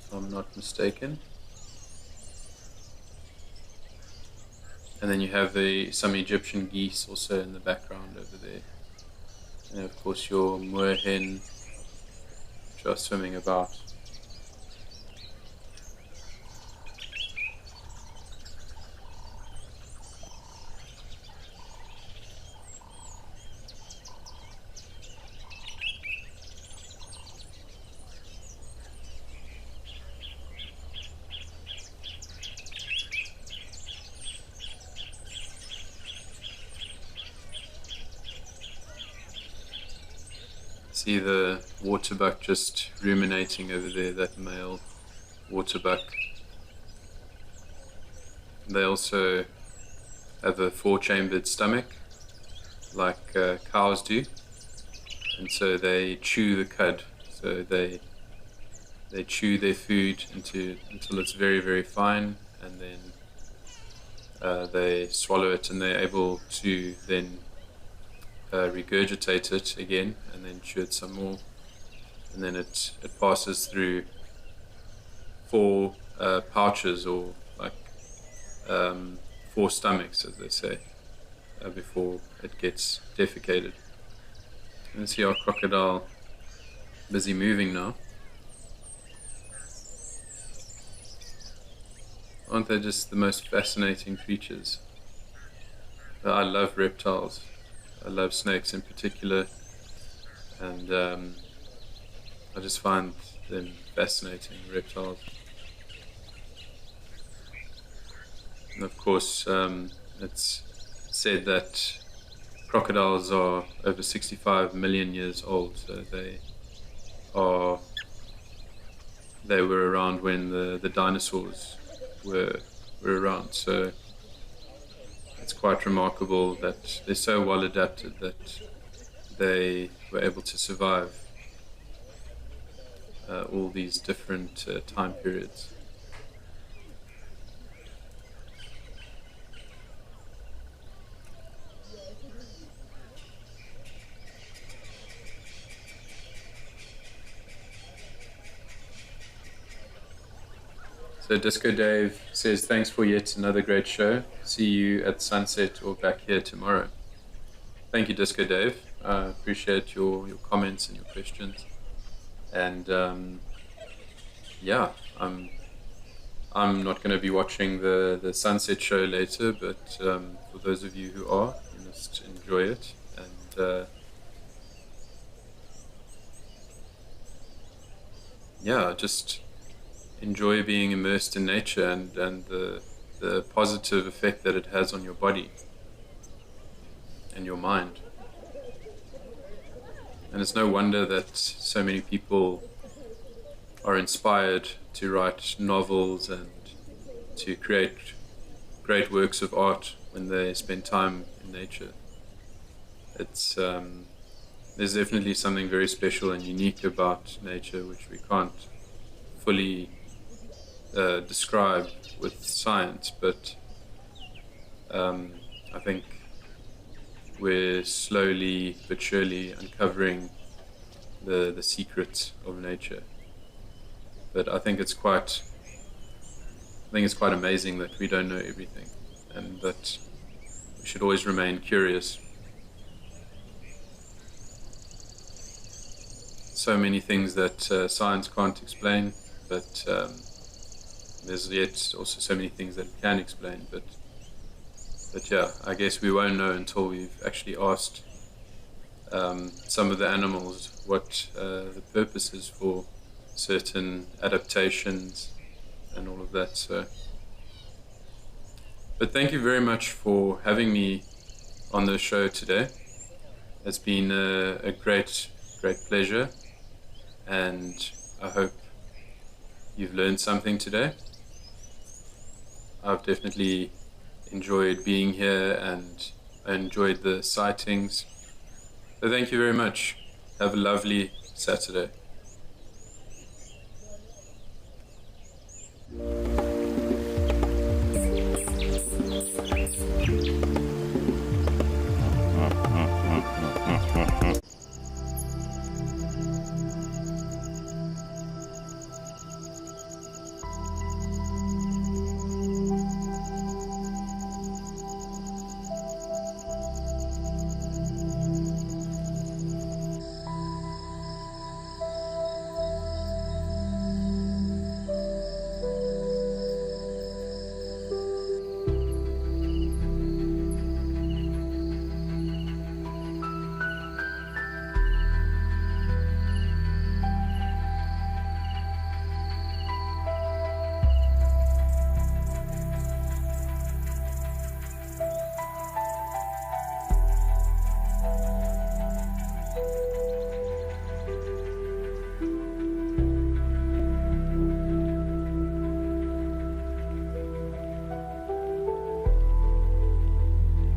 if I'm not mistaken. And then you have some Egyptian geese also in the background over there. And of course your moorhen, which are swimming about. See the waterbuck just ruminating over there, that male waterbuck. They also have a 4-chambered stomach, like cows do, and so they chew the cud. So they chew their food until it's very, very fine, and then they swallow it and they're able to then regurgitate it again and then chew it some more, and then it passes through 4 pouches, or like 4 stomachs, as they say, before it gets defecated. And see our crocodile busy moving now. Aren't they just the most fascinating creatures? I love reptiles. I love snakes in particular, and I just find them fascinating, reptiles. And of course, it's said that crocodiles are over 65 million years old, so they were around when the dinosaurs were around. So it's quite remarkable that they're so well adapted that they were able to survive all these different time periods. So Disco Dave says, thanks for yet another great show. See you at sunset or back here tomorrow. Thank you, Disco Dave. I appreciate your comments and your questions. And yeah, I'm not going to be watching the sunset show later, but for those of you who are, you must enjoy it. And yeah, just enjoy being immersed in nature and the positive effect that it has on your body and your mind. And it's no wonder that so many people are inspired to write novels and to create great works of art when they spend time in nature. It's there's definitely something very special and unique about nature which we can't fully describe with science, but I think we're slowly but surely uncovering the secrets of nature. But I think it's quite amazing that we don't know everything, and that we should always remain curious. So many things that science can't explain, but there's yet also so many things that it can explain. But yeah, I guess we won't know until we've actually asked some of the animals what the purpose is for certain adaptations and all of that. So, but thank you very much for having me on the show today. It's been a great pleasure, and I hope you've learned something today. I've definitely enjoyed being here, and I enjoyed the sightings. So thank you very much. Have a lovely Saturday.